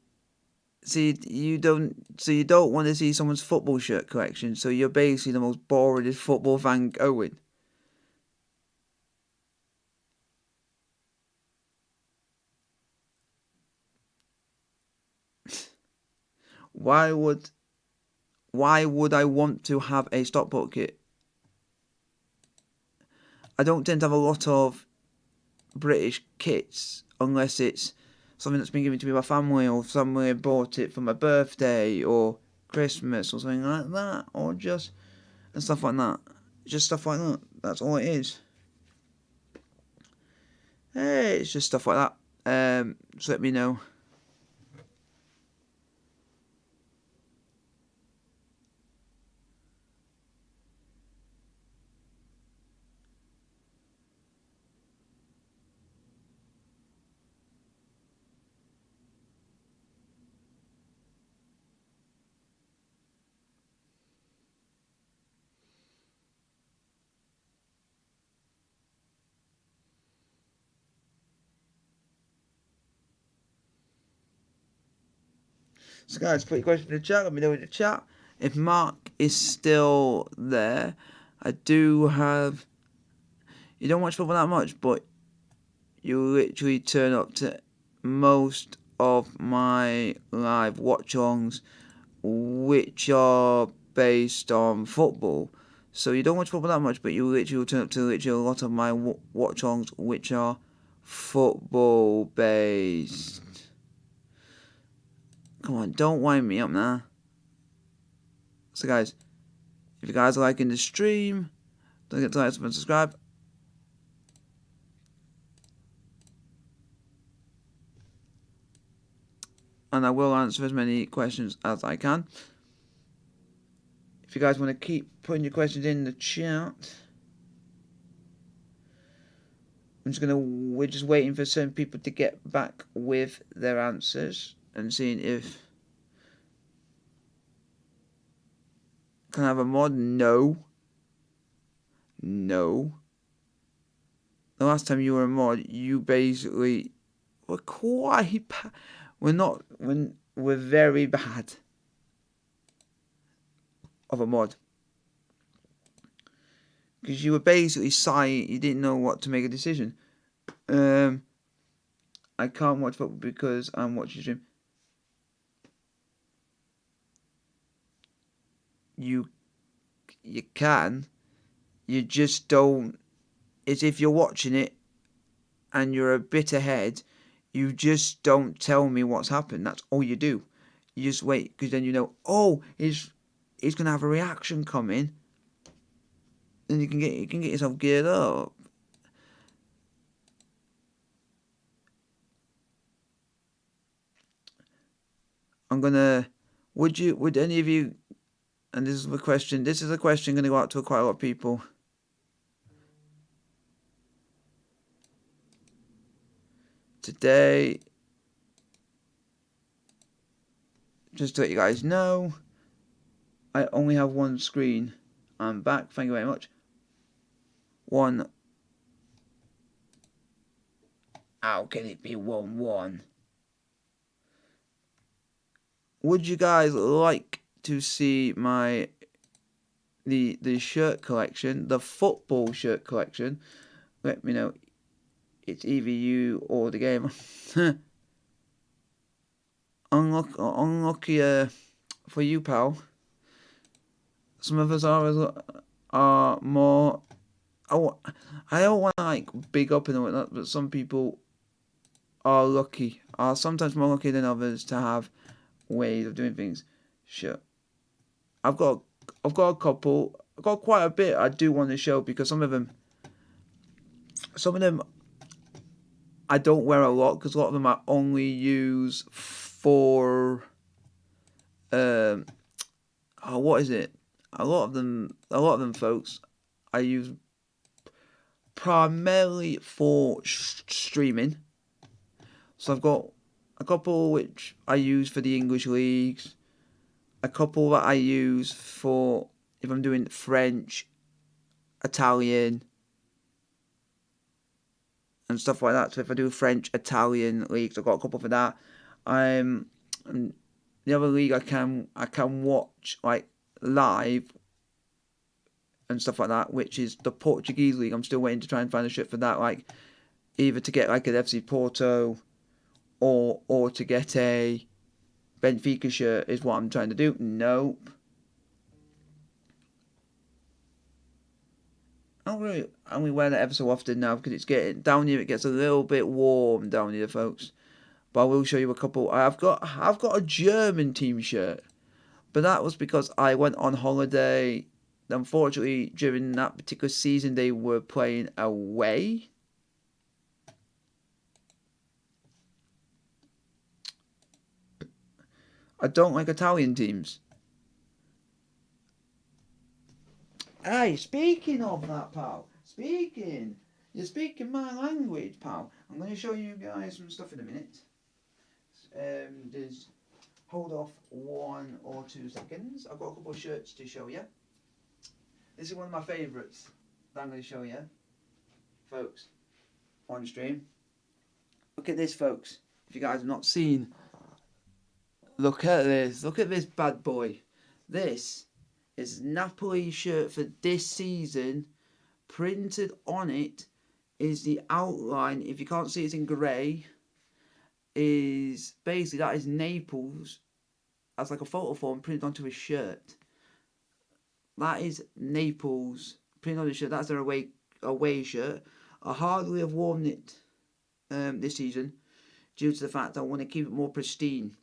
don't want to see someone's football shirt collection, so you're basically the most boring football fan going. Why would I want to have a Stockport kit? I don't tend to have a lot of British kits unless it's something that's been given to me by family, or somebody bought it for my birthday or Christmas or something like that, or just and stuff like that. Just stuff like that. That's all it is. Hey, it's just stuff like that. Just let me know. So guys, put your question in the chat. Let me know in the chat. If Mark is still there, I do have. You don't watch football that much, but you literally turn up to most of my live watch-alongs, which are based on football. So you don't watch football that much, but you literally turn up to literally a lot of my watch-alongs, which are football based. Come on, don't wind me up now. So guys, if you guys are liking the stream, don't forget to like and subscribe. And I will answer as many questions as I can. If you guys want to keep putting your questions in the chat. We're just waiting for certain people to get back with their answers and seeing if can I have a mod? No. No. The last time you were a mod, you basically were quite bad. We're very bad of a mod. Because you were basically silent, you didn't know what to make a decision. I can't watch football because I'm watching stream. You can. You just don't. It's if you're watching it and you're a bit ahead, you just don't tell me what's happened. That's all you do. You just wait, because then you know, oh, he's gonna have a reaction coming, and you can get yourself geared up. Would any of you, and this is a question going to go out to quite a lot of people. Today, just to let you guys know, I only have one screen. I'm back, thank you very much. One. How can it be 1-1? Would you guys like to see the shirt collection, the football shirt collection? Let me know. It's either you or the game. Unlucky for you, pal. Some of us are more. Oh, I don't want to like big up and whatnot, but some people are sometimes more lucky than others to have ways of doing things. Sure, I've got a couple. I've got quite a bit I do want to show, because some of them I don't wear a lot, because a lot of them I only use for what is it? A lot of them, folks, I use primarily for streaming. So I've got a couple which I use for the English leagues, a couple that I use for if I'm doing French, Italian, and stuff like that. So if I do French, Italian leagues, I've got a couple for that. And the other league I can watch like live and stuff like that, which is the Portuguese league. I'm still waiting to try and find a shirt for that, like either to get like an FC Porto or to get a Benfica shirt is what I'm trying to do. Nope. I only wear that ever so often now, because it's getting down here. It gets a little bit warm down here, folks. But I will show you a couple. I've got a German team shirt, but that was because I went on holiday. Unfortunately, during that particular season, they were playing away. I don't like Italian teams. Hey, speaking of that, pal. You're speaking my language, pal. I'm going to show you guys some stuff in a minute. Just hold off 1 or 2 seconds. I've got a couple of shirts to show you. This is one of my favourites that I'm going to show you, folks, on stream. Look at this, folks. If you guys have not seen, look at this. Look at this bad boy. This is Napoli's shirt for this season. Printed on it is the outline. If you can't see, it's in grey. Is basically that is Naples as like a photo form printed onto his shirt. That is Naples printed on the shirt. That's their away shirt. I hardly have worn it this season, due to the fact I want to keep it more pristine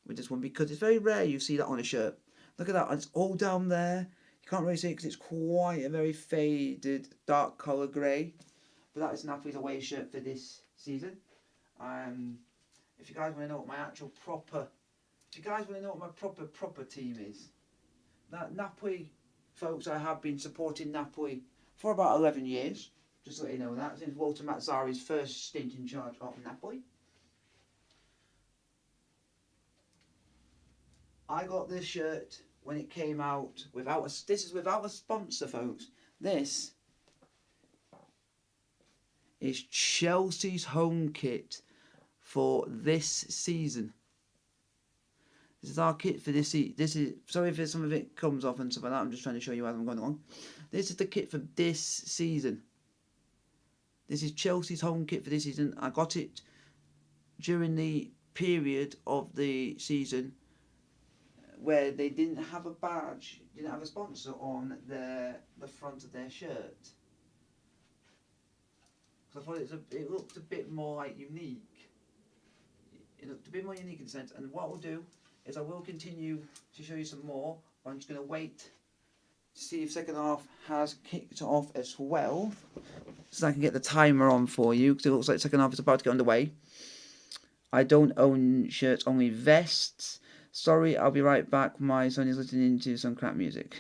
with this one, because it's very rare you see that on a shirt. Look at that, it's all down there. You can't really see it because it's quite a very faded dark colour grey. But that is Napoli's away shirt for this season. If you guys want to know what my proper team is, that Napoli, folks, I have been supporting Napoli for about 11 years. Just to let you know that, since Walter Mazzari's first stint in charge of Napoli. I got this shirt when it came out without a. This is without a sponsor, folks. This is Chelsea's home kit for this season. This is our kit for this season. This is, sorry if some of it comes off and stuff like that. I'm just trying to show you as I'm going along. This is the kit for this season. This is Chelsea's home kit for this season. I got it during the period of the season where they didn't have a badge, didn't have a sponsor on the front of their shirt. So I thought it looked a bit more like unique. It looked a bit more unique in a sense. And what we'll do is I will continue to show you some more. I'm just going to wait to see if second half has kicked off as well, so I can get the timer on for you, because it looks like second half is about to get underway. I don't own shirts, only vests. Sorry, I'll be right back. My son is listening to some crap music.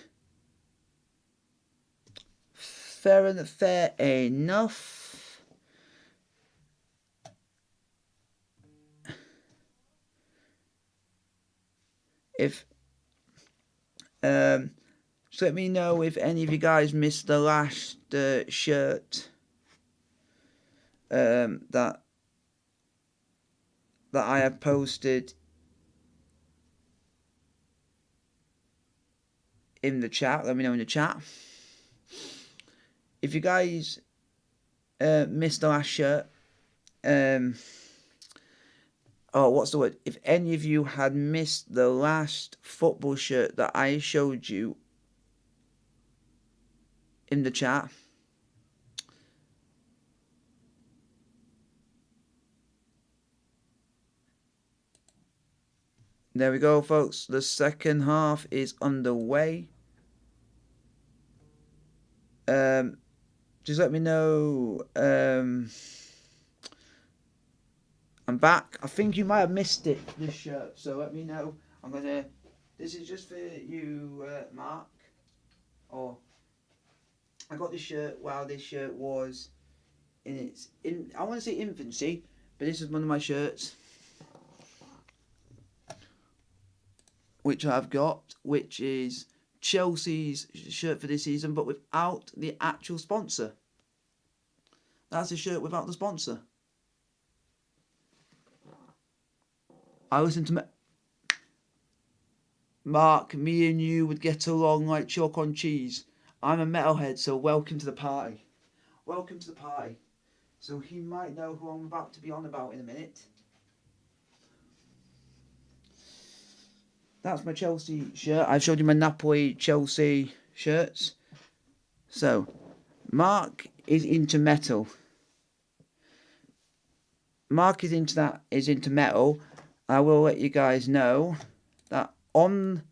Fair enough. If just let me know if any of you guys missed the last shirt that I have posted in the chat. Let me know in the chat. If you guys missed the last shirt, what's the word? If any of you had missed the last football shirt that I showed you in the chat, there we go, folks. The second half is underway. Just let me know. I'm back. I think you might have missed it, this shirt, so let me know. This is just for you, Mark. I got this shirt while this shirt was in I want to say infancy, but this is one of my shirts which I've got, which is Chelsea's shirt for this season, but without the actual sponsor. That's a shirt without the sponsor. I listen to Mark. Me and you would get along like chalk on cheese. I'm a metalhead, so welcome to the party. Welcome to the party. So he might know who I'm about to be on about in a minute. That's my Chelsea shirt. I've showed you my Napoli Chelsea shirts. So, Mark is into metal. Mark is into metal. I will let you guys know that on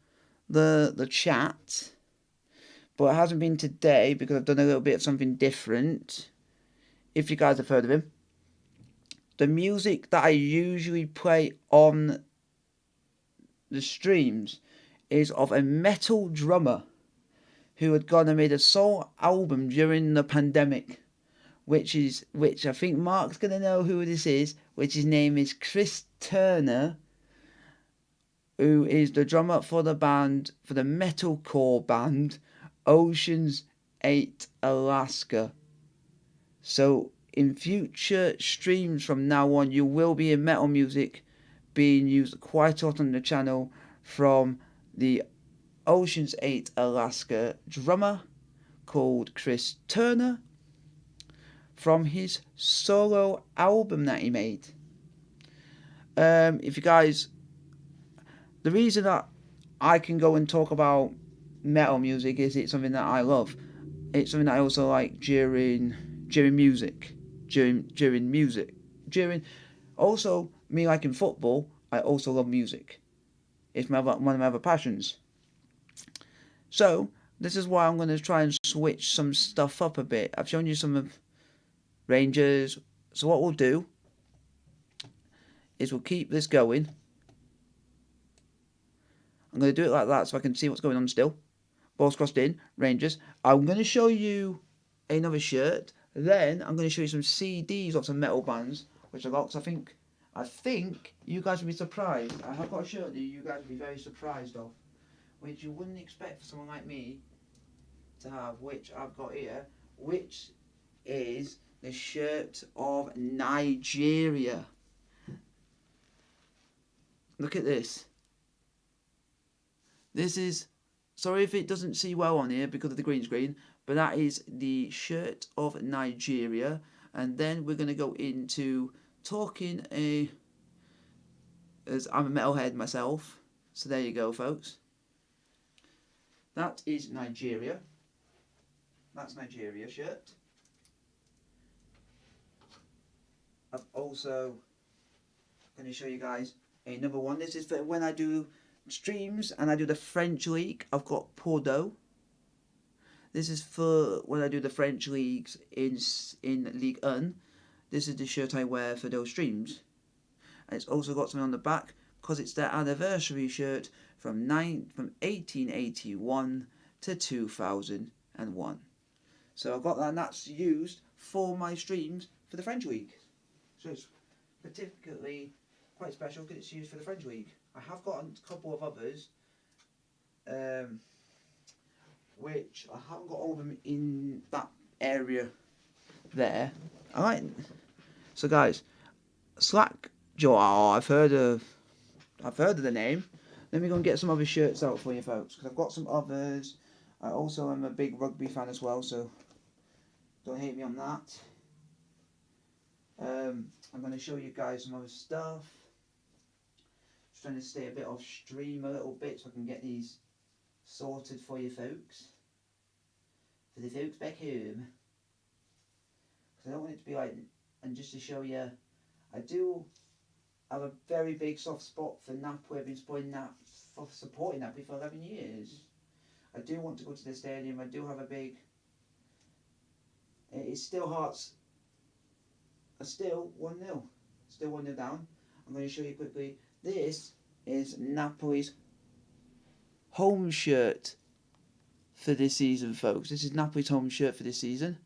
the chat, but it hasn't been today because I've done a little bit of something different. If you guys have heard of him, the music that I usually play on the streams is of a metal drummer who had gone and made a solo album during the pandemic, which I think Mark's gonna know who this is, which his name is Chris Turner, who is the drummer for the metalcore band Ocean's 8 Alaska. So in future streams from now on, you will be in metal music being used quite a lot on the channel from the Ocean's 8 Alaska drummer called Chris Turner, from his solo album that he made. If you guys, the reason that I can go and talk about metal music is it's something that I love. It's something that I also like during music. Also, me liking football, I also love music. It's one of my other passions. So, this is why I'm going to try and switch some stuff up a bit. I've shown you some of Rangers. So what we'll do is we'll keep this going. I'm going to do it like that so I can see what's going on still. balls crossed in, Rangers. I'm going to show you another shirt. Then I'm going to show you some CDs of some metal bands, which I got. Cause I think you guys will be surprised. I have got a shirt that you guys will be very surprised of, which you wouldn't expect for someone like me to have, which I've got here, which is the shirt of Nigeria. Look at this. This is, sorry if it doesn't see well on here because of the green screen, but that is the shirt of Nigeria. And then we're going to go into talking as I'm a metalhead myself. So there you go, folks. That is Nigeria. That's Nigeria shirt. I'm also going to show you guys another one. This is for when I do streams and I do the French League. I've got Bordeaux. This is for when I do the French leagues in Ligue 1. This is the shirt I wear for those streams. And it's also got something on the back because it's their anniversary shirt from 1881 to 2001. So I've got that, and that's used for my streams for the French League. So it's particularly quite special because it's used for the French League. I have got a couple of others, which I haven't got all of them in that area there. Alright, so guys, Slack Joe, I've heard of the name. Let me go and get some other shirts out for you folks, because I've got some others. I also am a big rugby fan as well, so don't hate me on that. I'm going to show you guys some other stuff. Just trying to stay a bit off stream a little bit so I can get these sorted for you folks. For the folks back home. Because I don't want it to be like, and just to show you, I do have a very big soft spot for Napoli. I've been supporting Napoli for 11 years. I do want to go to the stadium. I do have a big... It's still Hearts. Still 1-0. Still 1-0 down. I'm going to show you quickly. This is Napoli's home shirt for this season, folks. This is Napoli's home shirt for this season.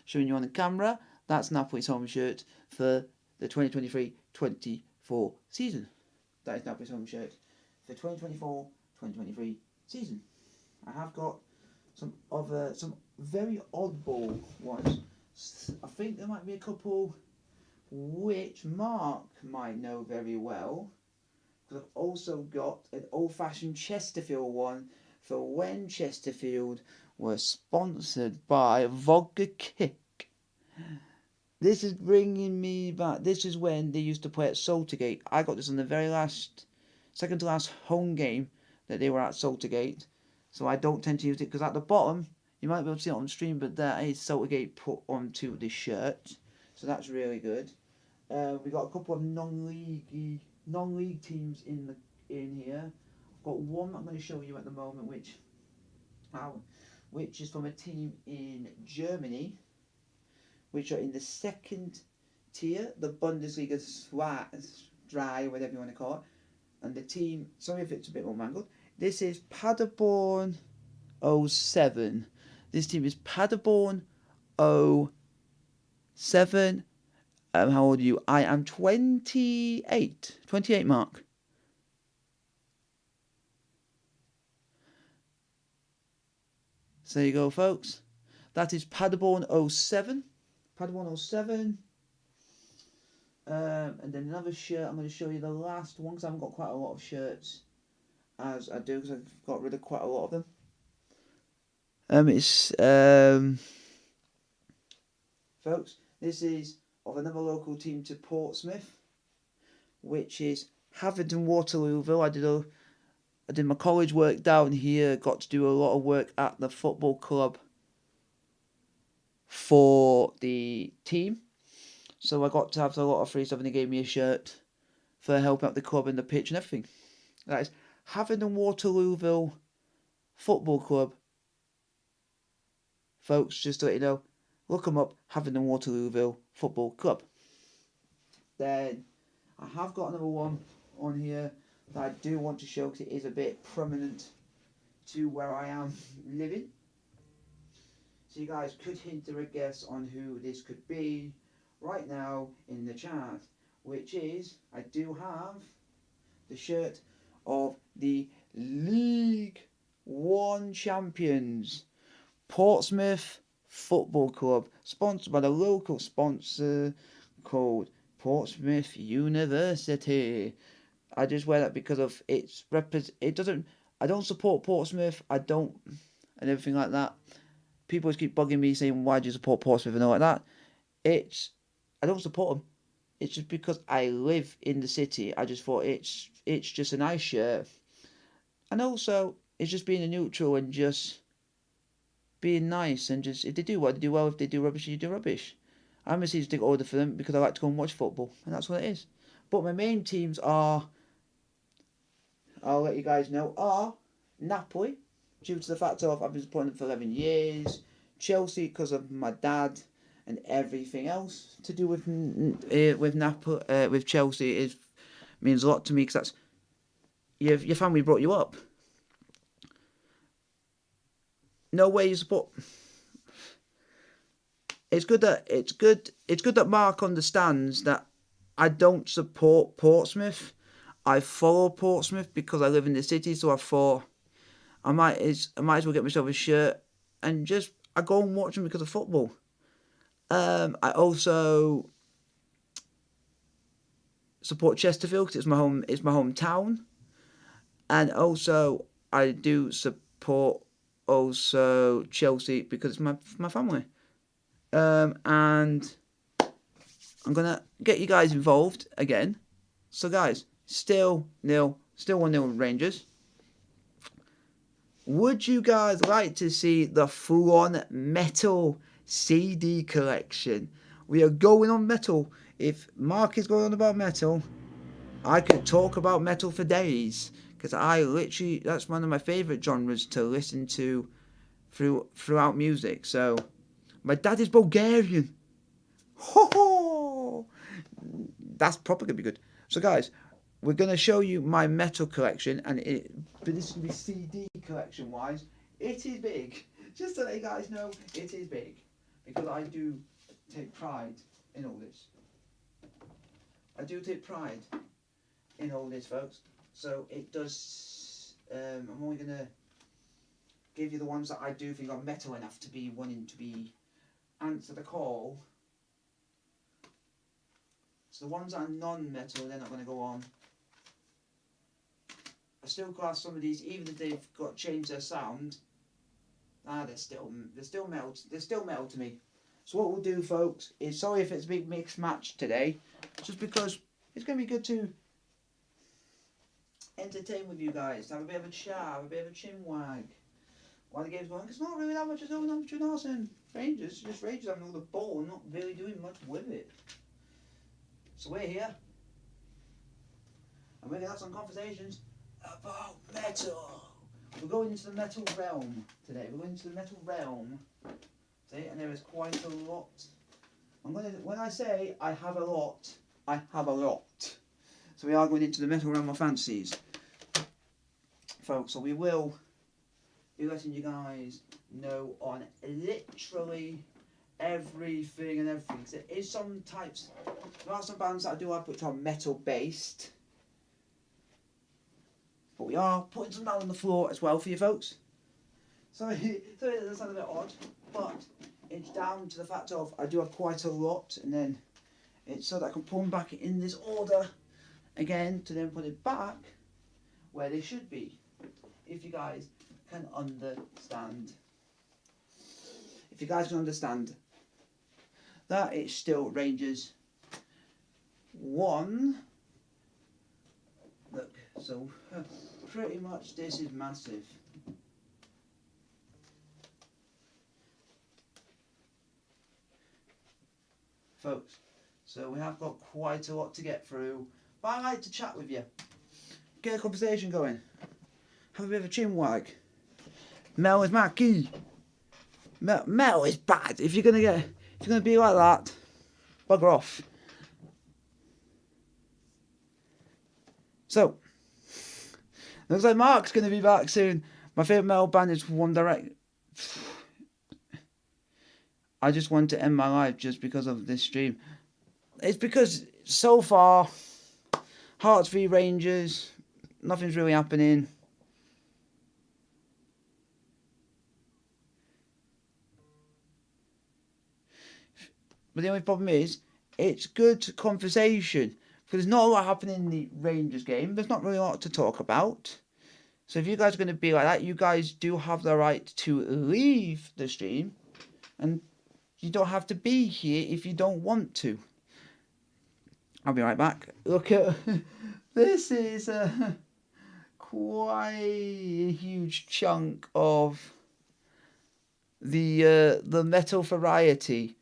Showing you on the camera. That's Napoli's home shirt for the 2023-24 season. That is Napoli's home shirt for 2024-2023 season. I have got some very oddball ones. I think there might be a couple which Mark might know very well. Because I've also got an old-fashioned Chesterfield one for when Chesterfield was sponsored by Vodka Kick. This is bringing me back. This is when they used to play at Saltergate. I got this on the very second to last home game that they were at Saltergate. So I don't tend to use it because at the bottom, you might be able to see it on stream, but there is Saltergate put onto the shirt. So that's really good. We got a couple of non-league teams in here. I've got one I'm going to show you at the moment, which is from a team in Germany, which are in the second tier, the Bundesliga dry, whatever you want to call it. And the team, sorry if it's a bit more mangled, this is Paderborn 07. This team is Paderborn 07. How old are you? I am 28. 28, Mark. So there you go, folks. That is Paderborn 07. Paderborn 07. And then another shirt. I'm going to show you the last one because I haven't got quite a lot of shirts as I do because I've got rid of quite a lot of them. Folks, this is of another local team to Portsmouth, which is Haverden Waterlooville. I did my college work down here. Got to do a lot of work at the football club for the team. So I got to have a lot of free stuff and they gave me a shirt for helping out the club and the pitch and everything. That is Haverden Waterlooville Football Club. Folks, just to let you know, look them up, Haverden Waterlooville Football Club. Then I have got another one on here that I do want to show because it is a bit prominent to where I am living. So you guys could hint or guess on who this could be right now in the chat, which is, I do have the shirt of the League One champions, Portsmouth Football Club, sponsored by the local sponsor called Portsmouth University. I just wear that because of it doesn't. I don't support Portsmouth. I don't, and everything like that. People just keep bugging me saying, "Why do you support Portsmouth?" and all like that. I don't support them. It's just because I live in the city. I just thought it's just a nice shirt, and also it's just being a neutral and just being nice, and just if they do well, they do well. If they do rubbish, you do rubbish. I'm a season ticket holder for them because I like to go and watch football, and that's what it is. But my main teams are, I'll let you guys know, are Napoli, due to the fact of I've been supporting them for 11 years, Chelsea because of my dad, and everything else to do with Napoli, with Chelsea means a lot to me because that's your family brought you up. No way you support. It's good that Mark understands that I don't support Portsmouth. I follow Portsmouth because I live in the city, so I thought I might as well get myself a shirt and just I go and watch them because of football. I also support Chesterfield because it's my hometown, and also I do support also Chelsea because it's my family. And I'm gonna get you guys involved again. So guys, still 1-0 Rangers. Would you guys like to see the full-on metal CD collection? We are going on metal. If Mark is going on about metal, I could talk about metal for days. Because that's one of my favourite genres to listen to throughout music. So, my dad is Bulgarian. Ho ho! That's probably going to be good. So guys, we're going to show you my metal collection, but this is going to be CD collection wise. It is big. Just to let you guys know, it is big. Because I do take pride in all this. I do take pride in all this, folks. So it does, I'm only going to give you the ones that I do think are metal enough to be wanting to be answer the call. So the ones that are non-metal, they're not going to go on. I still class some of these, even if they've got changed their sound. They're still metal. They're still metal to me. So what we'll do, folks, is sorry if it's a big mixed match today, just because it's going to be good to entertain with you guys, have a bit of a chat, have a bit of a chin wag while the game's going. Because not really that much is going on between us and Rangers. Just Rangers having all the ball and not really doing much with it. So we're here, and we're going to have some conversations about metal. We're going into the metal realm today. We're going into the metal realm. See, and there is quite a lot. When I say I have a lot, I have a lot. So we are going into the metal realm of fantasies, folks. So we will be letting you guys know on literally everything and everything. So there is some types. There are some bands that I do have which are metal based. But we are putting some down on the floor as well for you folks. Sorry, that sounds a bit odd, but it's down to the fact of I do have quite a lot, and then it's so that I can put them back in this order again to then put it back where they should be. If you guys can understand. If you guys can understand that it's still Rangers 1. Look, so pretty much this is massive. Folks, so we have got quite a lot to get through, but I like to chat with you, get a conversation going, have a bit of a chin wag. Mel is my key. Mel is bad. If you're gonna be like that, bugger off. So, looks like Mark's going to be back soon. My favourite metal band is One Direct. I just want to end my life just because of this stream. It's because so far, Hearts v Rangers, nothing's really happening. But the only problem is, it's good conversation. Because there's not a lot happening in the Rangers game. There's not really a lot to talk about. So if you guys are going to be like that, you guys do have the right to leave the stream. And you don't have to be here if you don't want to. I'll be right back. Look at... This is quite a huge chunk of the metal variety.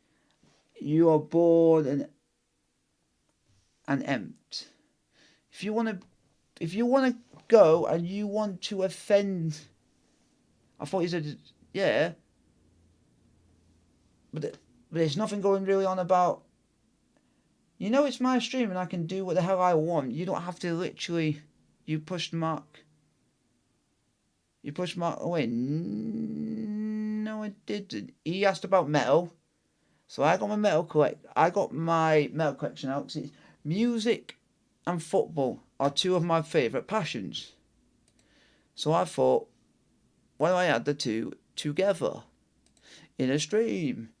You are bored and empty. If you want to go and you want to offend, I thought you said yeah, but there's nothing going really on about. You know, it's my stream and I can do what the hell I want. You don't have to literally. You pushed Mark. You pushed Mark away. No, I didn't. He asked about metal, so I got my metal collection out. 'Cause music and football are two of my favourite passions. So I thought, why don't I add the two together in a stream?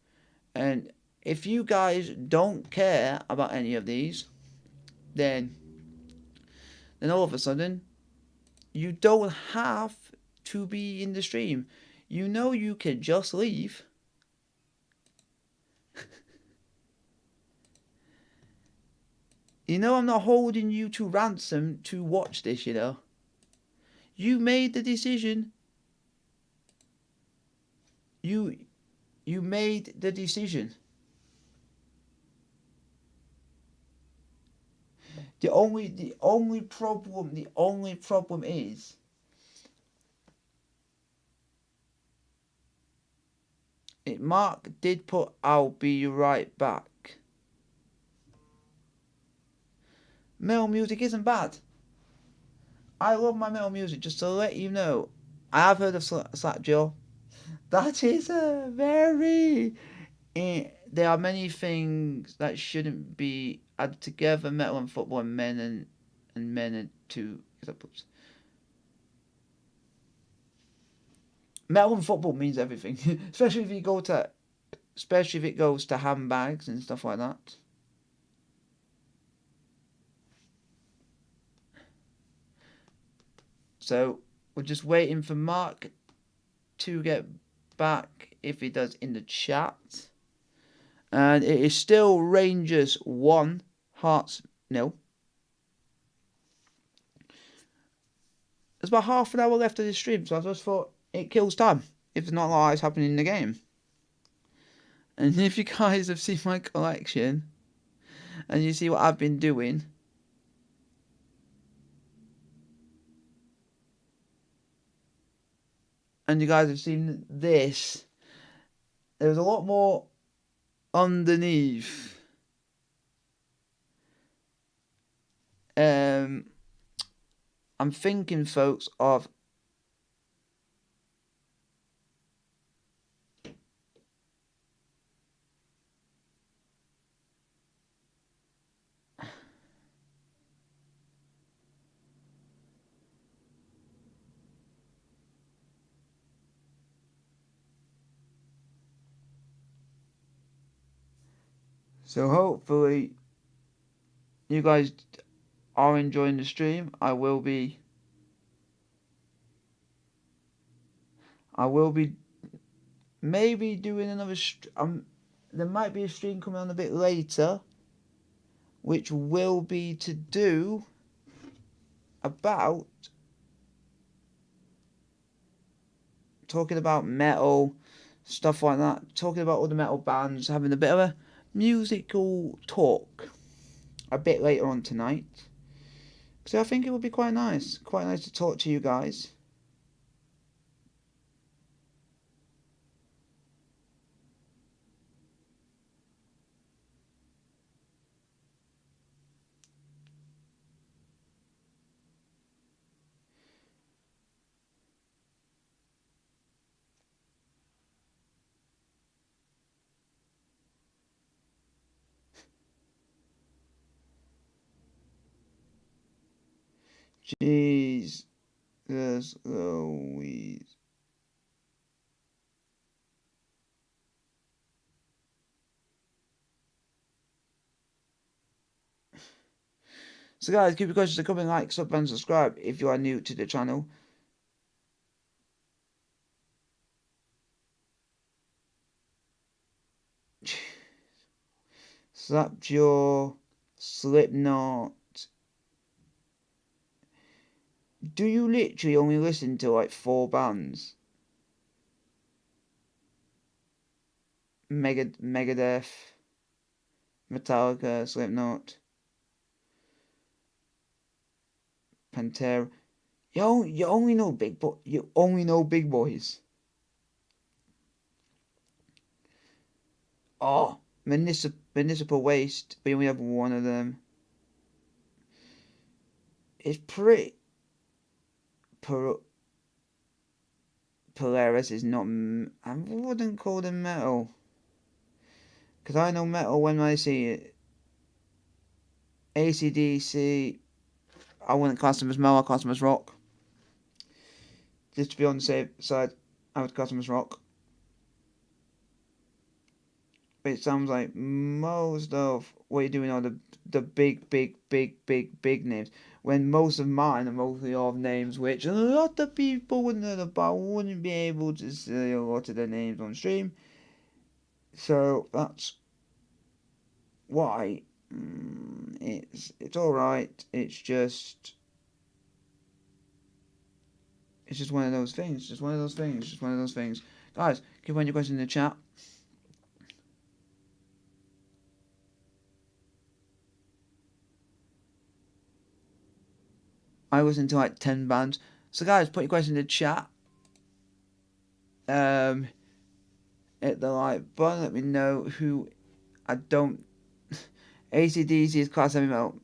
And if you guys don't care about any of these, then all of a sudden, you don't have to be in the stream. You know you can just leave. You know I'm not holding you to ransom to watch this, you know. You made the decision. You made the decision. The only problem is Mark did put I'll be right back. Metal music isn't bad. I love my metal music, just to let you know. I have heard of Slapjaw. That is a very... there are many things that shouldn't be added together. Metal and football and men are two examples. Metal and football means everything. Especially if it goes to handbags and stuff like that. So we're just waiting for Mark to get back, if he does, in the chat. And it is still Rangers 1, Hearts 0. There's about half an hour left of this stream, so I just thought it kills time if there's not a lot happening in the game. And if you guys have seen my collection and you see what I've been doing, and you guys have seen this, there's a lot more underneath. I'm thinking, folks, of so hopefully you guys are enjoying the stream. I will be maybe doing another there might be a stream coming on a bit later, which will be to do about talking about metal, stuff like that, talking about all the metal bands, having a bit of a musical talk a bit later on tonight. So I think it would be quite nice to talk to you guys. Jesus Louise. So guys, keep your questions coming, like, sub and subscribe if you are new to the channel. Slapjaw, Slipknot. Do you literally only listen to like 4 bands? Megadeth, Metallica, Slipknot, Pantera. You only know you only know big boys. Oh, municipal waste. We only have one of them. It's pretty. Polaris is not. I wouldn't call them metal. Because I know metal when I see it. AC/DC. I wouldn't class them as metal. I class them as rock. Just to be on the safe side, I would class them as rock. But it sounds like most of what you're doing are the big names. When most of mine are mostly of names which a lot of people wouldn't know about, wouldn't be able to say a lot of their names on stream. So that's why it's all right. It's just one of those things. Just one of those things. Just one of those things. Guys, keep on your questions in the chat. I listen to like 10 bands. So guys, put your question in the chat. Hit the like button. Let me know who I don't. AC/DC is class heavy metal.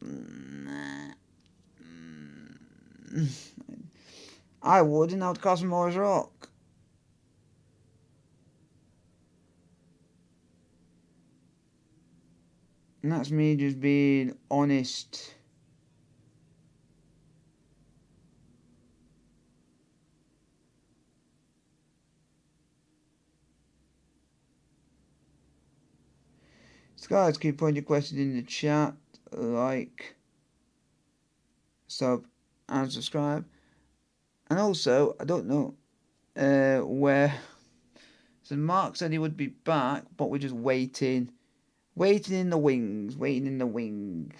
I wouldn't. I would class them more as rock. And that's me just being honest. So guys, keep putting your questions in the chat. Like, sub, and subscribe. And also, I don't know where. So Mark said he would be back, but we're just waiting. Waiting in the wings. Waiting in the wings.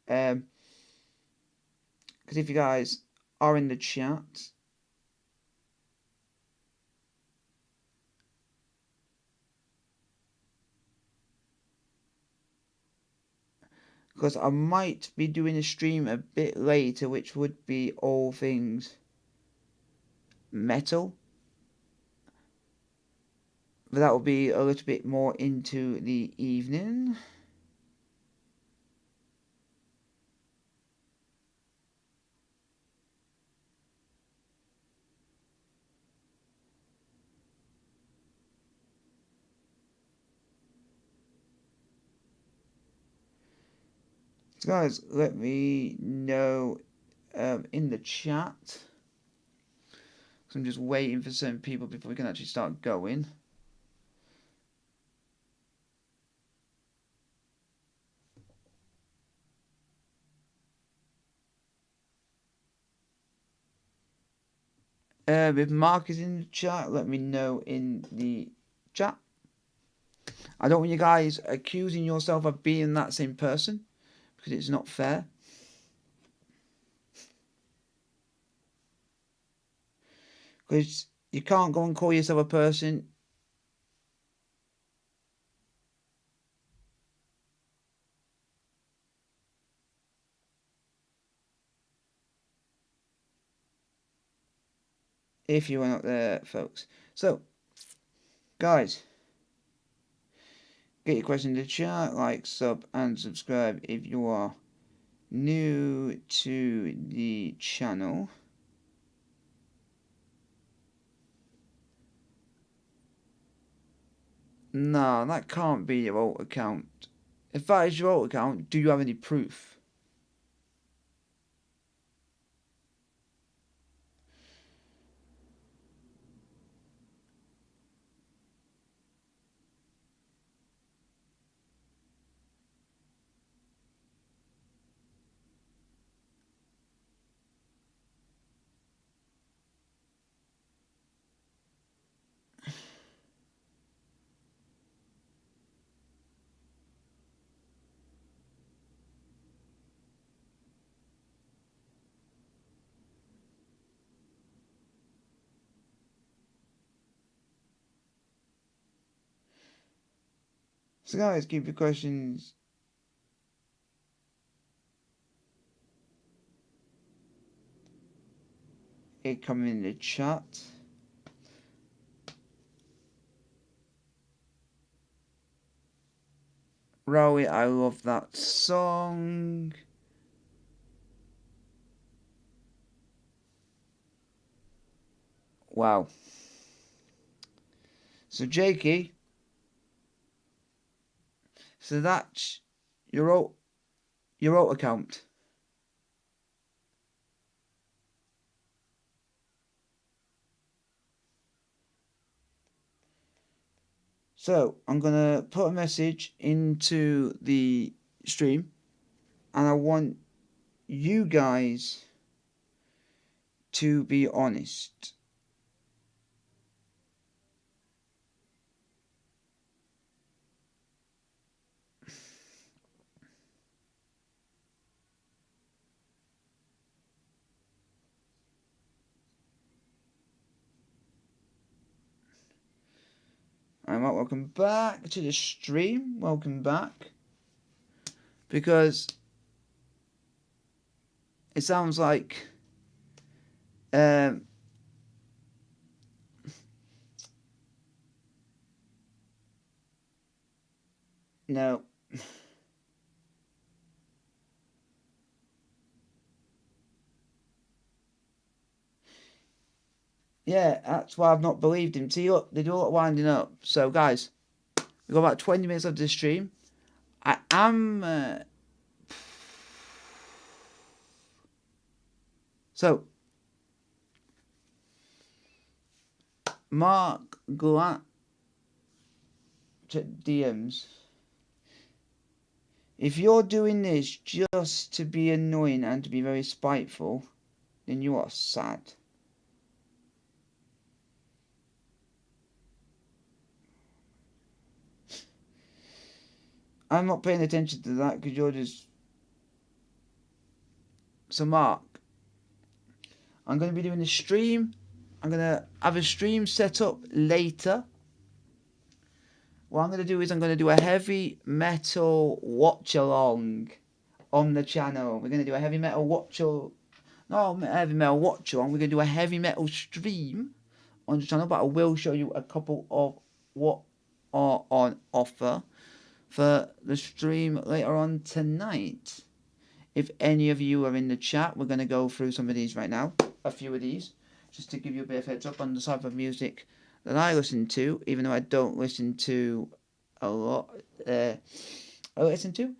Because if you guys are in the chat, because I might be doing a stream a bit later, which would be all things metal. But that will be a little bit more into the evening. So guys, let me know in the chat. So I'm just waiting for certain people before we can actually start going. If Mark is in the chat, let me know in the chat. I don't want you guys accusing yourself of being that same person, because it's not fair. Because you can't go and call yourself a person. If you were not there, folks. So, guys, get your question in the chat, like, sub, and subscribe if you are new to the channel. Nah, that can't be your alt account. If that is your alt account, do you have any proof? So guys, keep your questions coming in the chat. Rowie, I love that song. Wow. So Jakey, so that's your alt account. So I'm gonna put a message into the stream, and I want you guys to be honest. Alright, welcome back to the stream. Welcome back. Because it sounds like no. Yeah, that's why I've not believed him. See, look, they do a lot of winding up. So, guys, we've got about 20 minutes of the stream. I am... So, Mark Glat DMs. If you're doing this just to be annoying and to be very spiteful, then you are sad. I'm not paying attention to that because you're just... So, Mark, I'm going to be doing a stream. I'm going to have a stream set up later. What I'm going to do is I'm going to do a heavy metal watch-along on the channel. We're going to do a heavy metal watch-along. Not heavy metal watch-along. We're going to do a heavy metal stream on the channel. But I will show you a couple of what are on offer for the stream later on tonight. If any of you are in the chat, we're going to go through some of these right now. A few of these. Just to give you a bit of heads up on the type of music that I listen to, even though I don't listen to a lot. I listen to.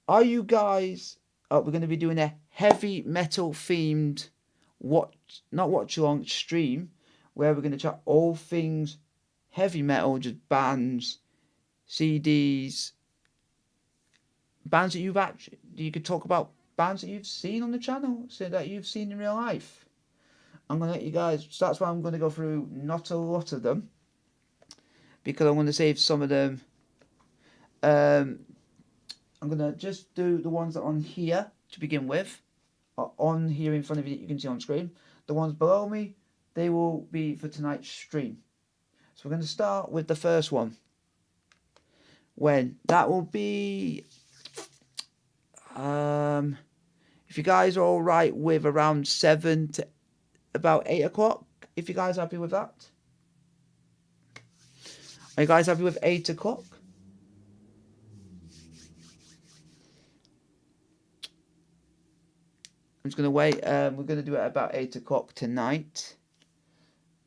Are you guys? We're going to be doing a heavy metal themed not watch along stream, where we're going to chat all things heavy metal, just bands, CDs, bands that you could talk about bands that you've seen on the channel, so that you've seen in real life. I'm going to let you guys, so that's why I'm going to go through not a lot of them, because I want to save some of them. I'm going to just do the ones that are on here to begin with, are on here in front of you that you can see on screen. The ones below me, they will be for tonight's stream. So we're going to start with the first one. When that will be, if you guys are all right with around 7 to about 8 o'clock, if you guys are happy with that. Are you guys happy with 8 o'clock? I'm just going to wait. We're going to do it at about 8 o'clock tonight.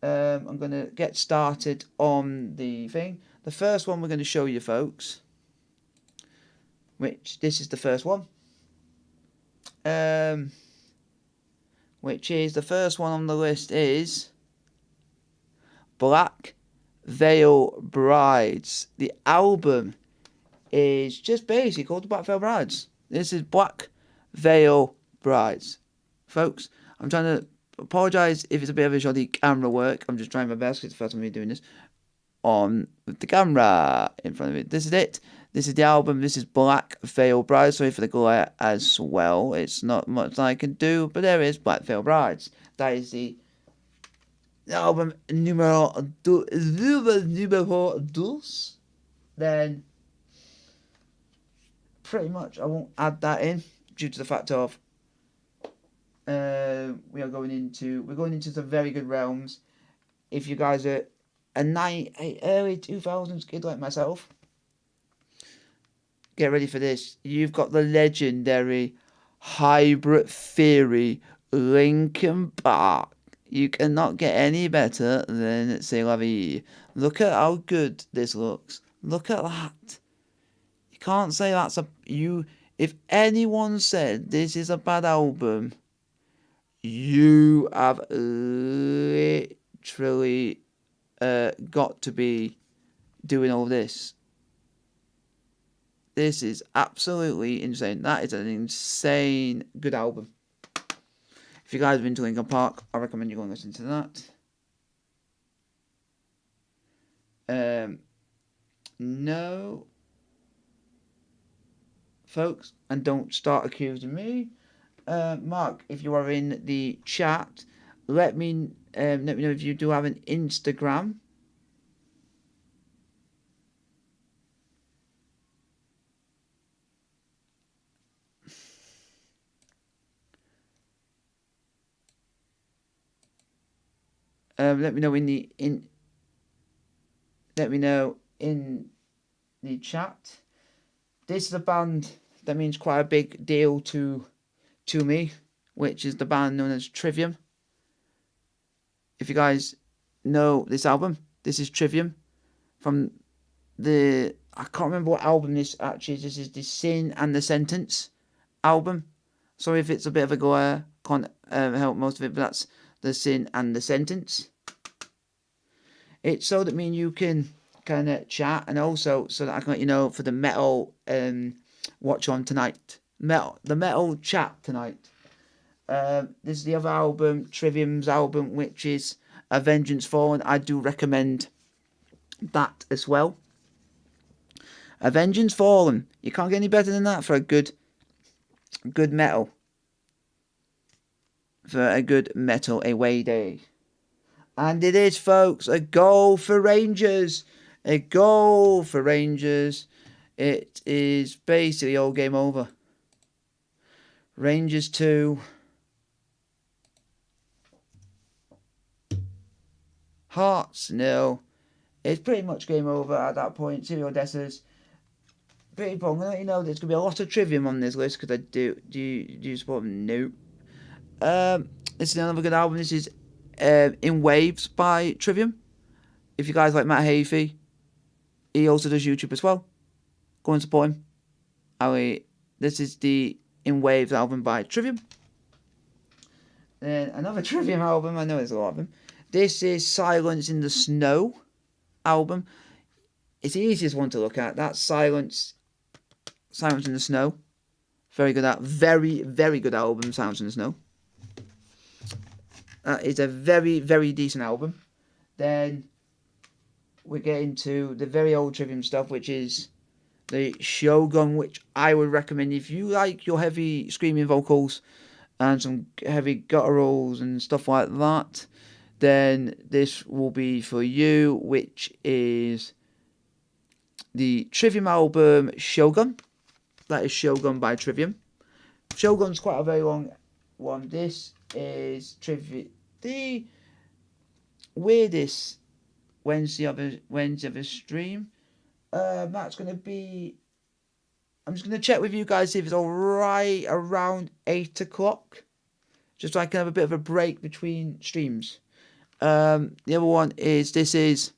I'm going to get started on the thing. The first one we're going to show you, folks, which this is the first one. Which is the first one on the list is Black Veil Brides. The album is just basically called Black Veil Brides. This is Black Veil Brides. Folks, I'm trying to apologise if it's a bit of a shoddy camera work. I'm just trying my best because it's the first time we're doing this on with the camera in front of me. This is it. This is the album. This is Black Veil Brides. Sorry for the glare as well. It's not much I can do, but there is Black Veil Brides. That is the album numero dos. Then pretty much I won't add that in due to the fact of we're going into some very good realms. If you guys are a early 2000s kid like myself, get ready for this. You've got the legendary Hybrid Theory Linkin Park. You cannot get any better than C'est La Vie. Look at how good this looks. Look at that. You can't say that's if anyone said this is a bad album, you have literally got to be doing all this. This is absolutely insane. That is an insane good album. If you guys have been to Linkin Park, I recommend you go and listen to that. No, folks, and don't start accusing me. Mark, if you are in the chat, let me know if you do have an Instagram. Let me know in the chat. This is a band that means quite a big deal to me, which is the band known as Trivium. If you guys know this album, this is Trivium from I can't remember what album this actually is. This is the Sin and the Sentence album. Sorry if it's a bit of a glare, can't help most of it, but that's the Sin and the Sentence. It's so that me and you can kind of chat, and also so that I can let you know for the metal watch on tonight. The metal chat tonight. This is the other album, Trivium's album, which is A Vengeance Fallen. I do recommend that as well. A Vengeance Fallen. You can't get any better than that for a good metal. For a good metal away day. And it is, folks, a goal for Rangers. A goal for Rangers. It is basically all game over. Rangers 2. Hearts 0. It's pretty much game over at that point. Serial Dessers. People, I'm going to let you know there's going to be a lot of Trivium on this list because I do you support them? No. This is another good album. This is In Waves by Trivium. If you guys like Matt Heafy, he also does YouTube as well. Go and support him. This is the In Waves album by Trivium. Then another Trivium album. I know there's a lot of them. This is Silence in the Snow album. It's the easiest one to look at. That's Silence in the Snow. Very good. Very, very good album, Silence in the Snow. That is a very, very decent album. Then we get into the very old Trivium stuff, which is the Shogun, which I would recommend if you like your heavy screaming vocals and some heavy gutturals and stuff like that. Then this will be for you, which is the Trivium album Shogun. That is Shogun by Trivium. Shogun's quite a very long one. This is the weirdest Wednesday of a stream. That's going to be... I'm just going to check with you guys if it's alright around 8 o'clock. Just so I can have a bit of a break between streams. The other one is... This is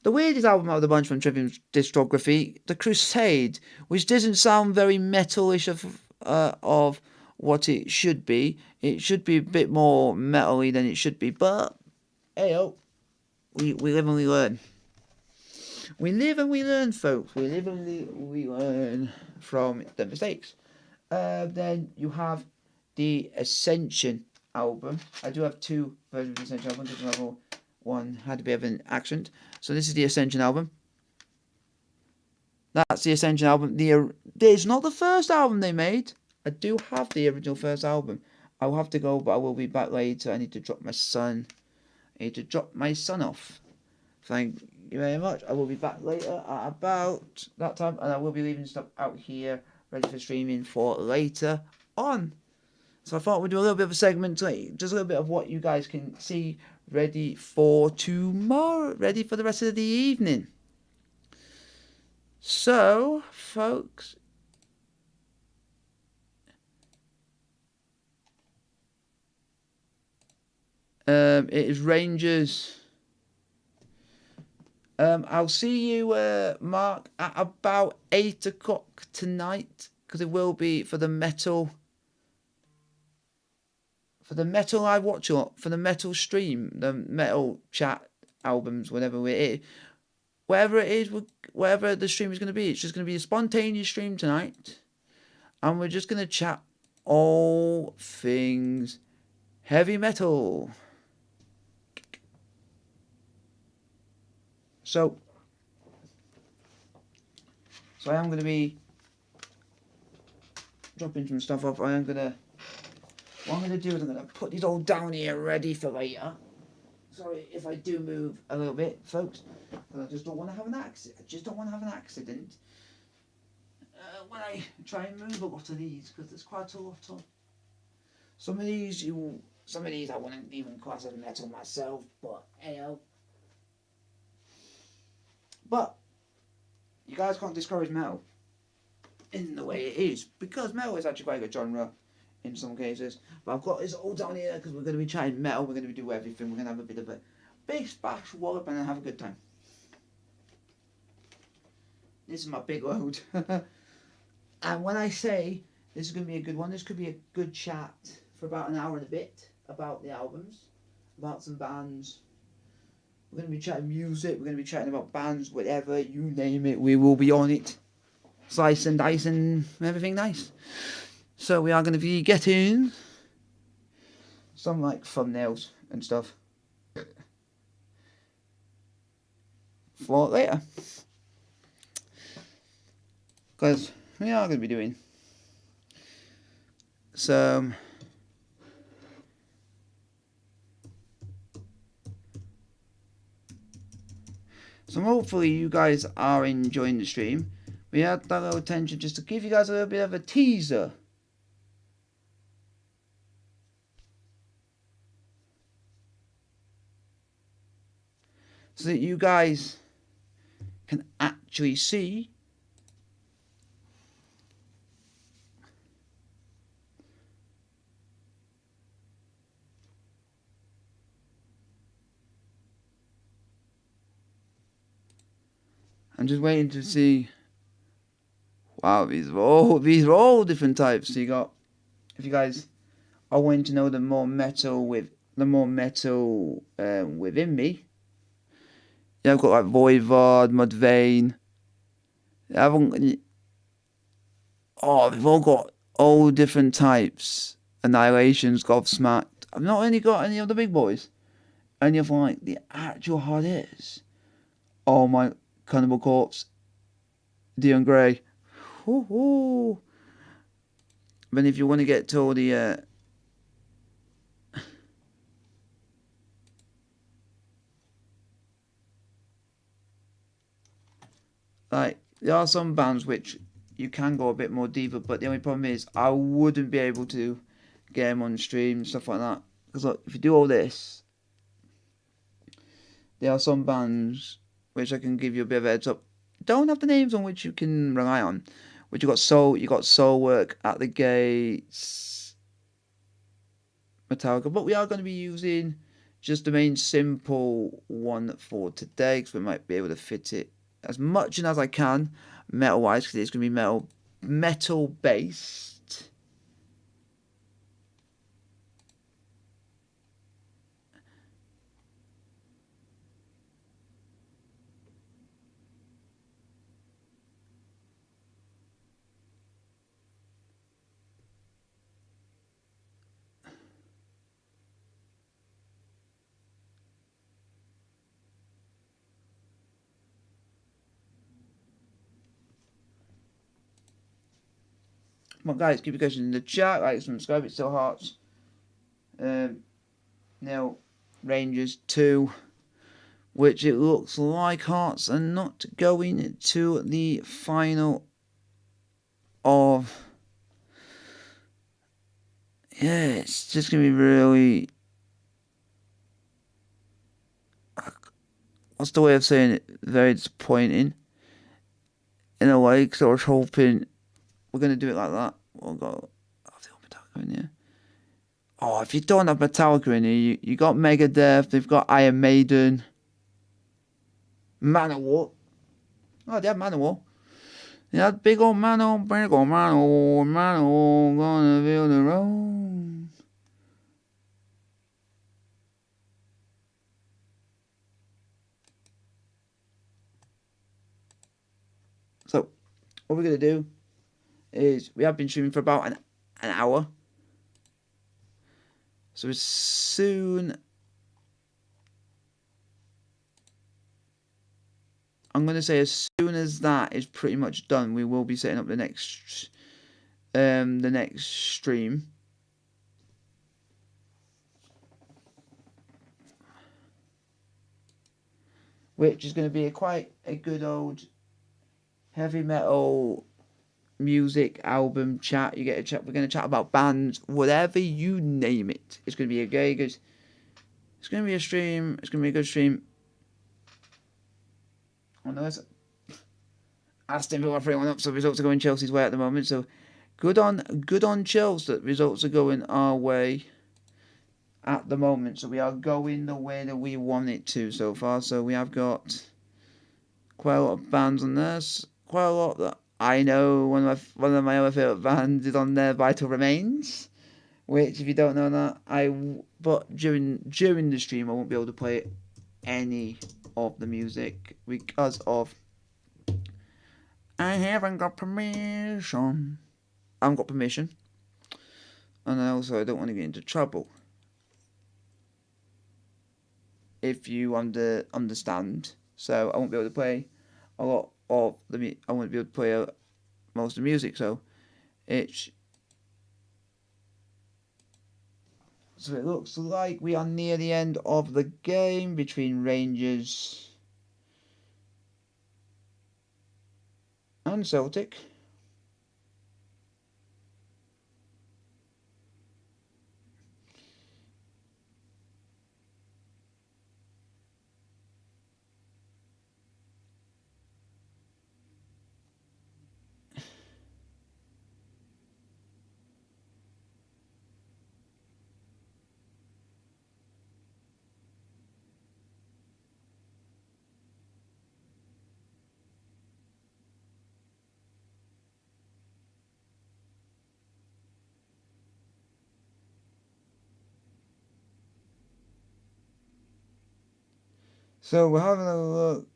the weirdest album out of the bunch from Trivium's discography, The Crusade, which doesn't sound very metalish of what it should be. It should be a bit more metally than it should be, but hey, we live and we learn. We live and we learn, folks. We live and we learn from the mistakes. Then you have the Ascension album. I do have two versions of the Ascension album. There's another one had a bit of an accent. So this is the Ascension album. That's the Ascension album. It's not the first album they made. I do have the original first album. I'll have to go, but I will be back later. I need to drop my son. I need to drop my son off. Thank you very much. I will be back later at about that time, and I will be leaving stuff out here ready for streaming for later on. So I thought we'd do a little bit of a segment, like, just a little bit of what you guys can see ready for tomorrow, ready for the rest of the evening. So, folks, it is Rangers. I'll see you, Mark, at about 8 o'clock tonight, because it will be for the metal live watch for the metal stream, the metal chat albums, whatever it is. Whatever it is, whatever the stream is going to be, it's just going to be a spontaneous stream tonight. And we're just going to chat all things heavy metal. So I am going to be dropping some stuff off. What I'm going to do is I'm going to put these all down here ready for later. Sorry if I do move a little bit, folks. But I just don't want to have an accident. When I try and move a lot of these, because there's quite a lot of. Some of these I wouldn't even class as metal myself, but anyhow. But you guys can't discourage metal in the way it is, because metal is actually quite a good genre in some cases. But I've got this all down here because we're going to be trying metal, we're going to do everything, we're going to have a bit of a big splash wallop and have a good time. This is my big load. And when I say this is going to be a good one, this could be a good chat for about an hour and a bit about the albums, about some bands. We're going to be chatting music, we're going to be chatting about bands, whatever, you name it, we will be on it. Slice and dice and everything nice. So we are going to be getting some like thumbnails and stuff for later. Because we are going to be doing some hopefully you guys are enjoying the stream. We had that little attention just to give you guys a little bit of a teaser. So that you guys can actually see I'm just waiting to see. Wow, these are all different types. So you got, if you guys are wanting to know the more metal within me, yeah, I've got like Voivod, Mudvayne. They've all got all different types. Annihilations, Gobsmacked. I've not only got any of the big boys, any of like the actual hard hitters. Oh my, Cannibal Corpse, Dion Grey. Woohoo! But if you want to get to all the like, there are some bands which you can go a bit more deeper, but the only problem is I wouldn't be able to get them on stream and stuff like that. Because look, if you do all this, there are some bands which I can give you a bit of a heads up. Don't have the names on which you can rely on. Which you got Soulwork, At the Gates, Metallica, but we are going to be using just the main simple one for today, because we might be able to fit it as much and as I can metal wise, because it's going to be metal based. Come on, guys, keep your questions in the chat, like, subscribe, it's still hearts. Now, Rangers 2. which it looks like Hearts are not going to the final of. Yeah, it's just going to be really. What's the way of saying it? Very disappointing. In a way, because I was hoping we're going to do it like that. We'll go. Metallica in here. Oh, if you don't have Metallica in here, you got Megadeth, they've got Iron Maiden, Manowar. Oh, they have Manowar. They had big old Manowar, Manowar, gonna build the road. So, what we're going to do is, we have been streaming for about an hour. So as soon... I'm going to say as soon as that is pretty much done, we will be setting up the next stream. Which is going to be quite a good old heavy metal music album chat. You get a chat. We're going to chat about bands, whatever you name it. It's going to be a very good. It's going to be a stream. It's going to be a good stream. Oh no, it's Aston Villa 3-1 up. So results are going Chelsea's way at the moment. So good on Chelsea that results are going our way at the moment. So we are going the way that we want it to so far. So we have got quite a lot of bands on there. Quite a lot that I know. One of my other favourite bands is on there, Vital Remains. Which, if you don't know that, but during the stream I won't be able to play any of the music because of I haven't got permission. I haven't got permission, and also I don't want to get into trouble. If you understand, so I won't be able to play a lot of I won't be able to play most of the music. So it looks like we are near the end of the game between Rangers and Celtic. So we're having a look.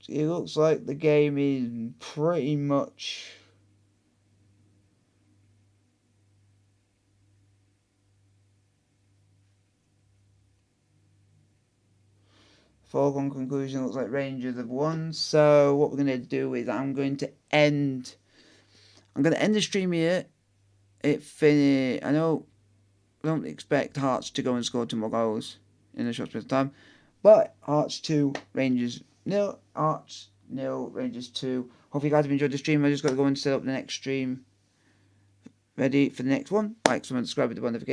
It looks like the game is pretty much foregone conclusion. Looks like Rangers have won. So what we're going to do is I'm going to end the stream here. I know I don't expect Hearts to go and score 2 more goals in a short space of time, but Hearts 2, Rangers 0, Hearts 0, Rangers 2. Hope you guys have enjoyed the stream. I just got to go and set up the next stream ready for the next one. Like, comment, subscribe with the notification.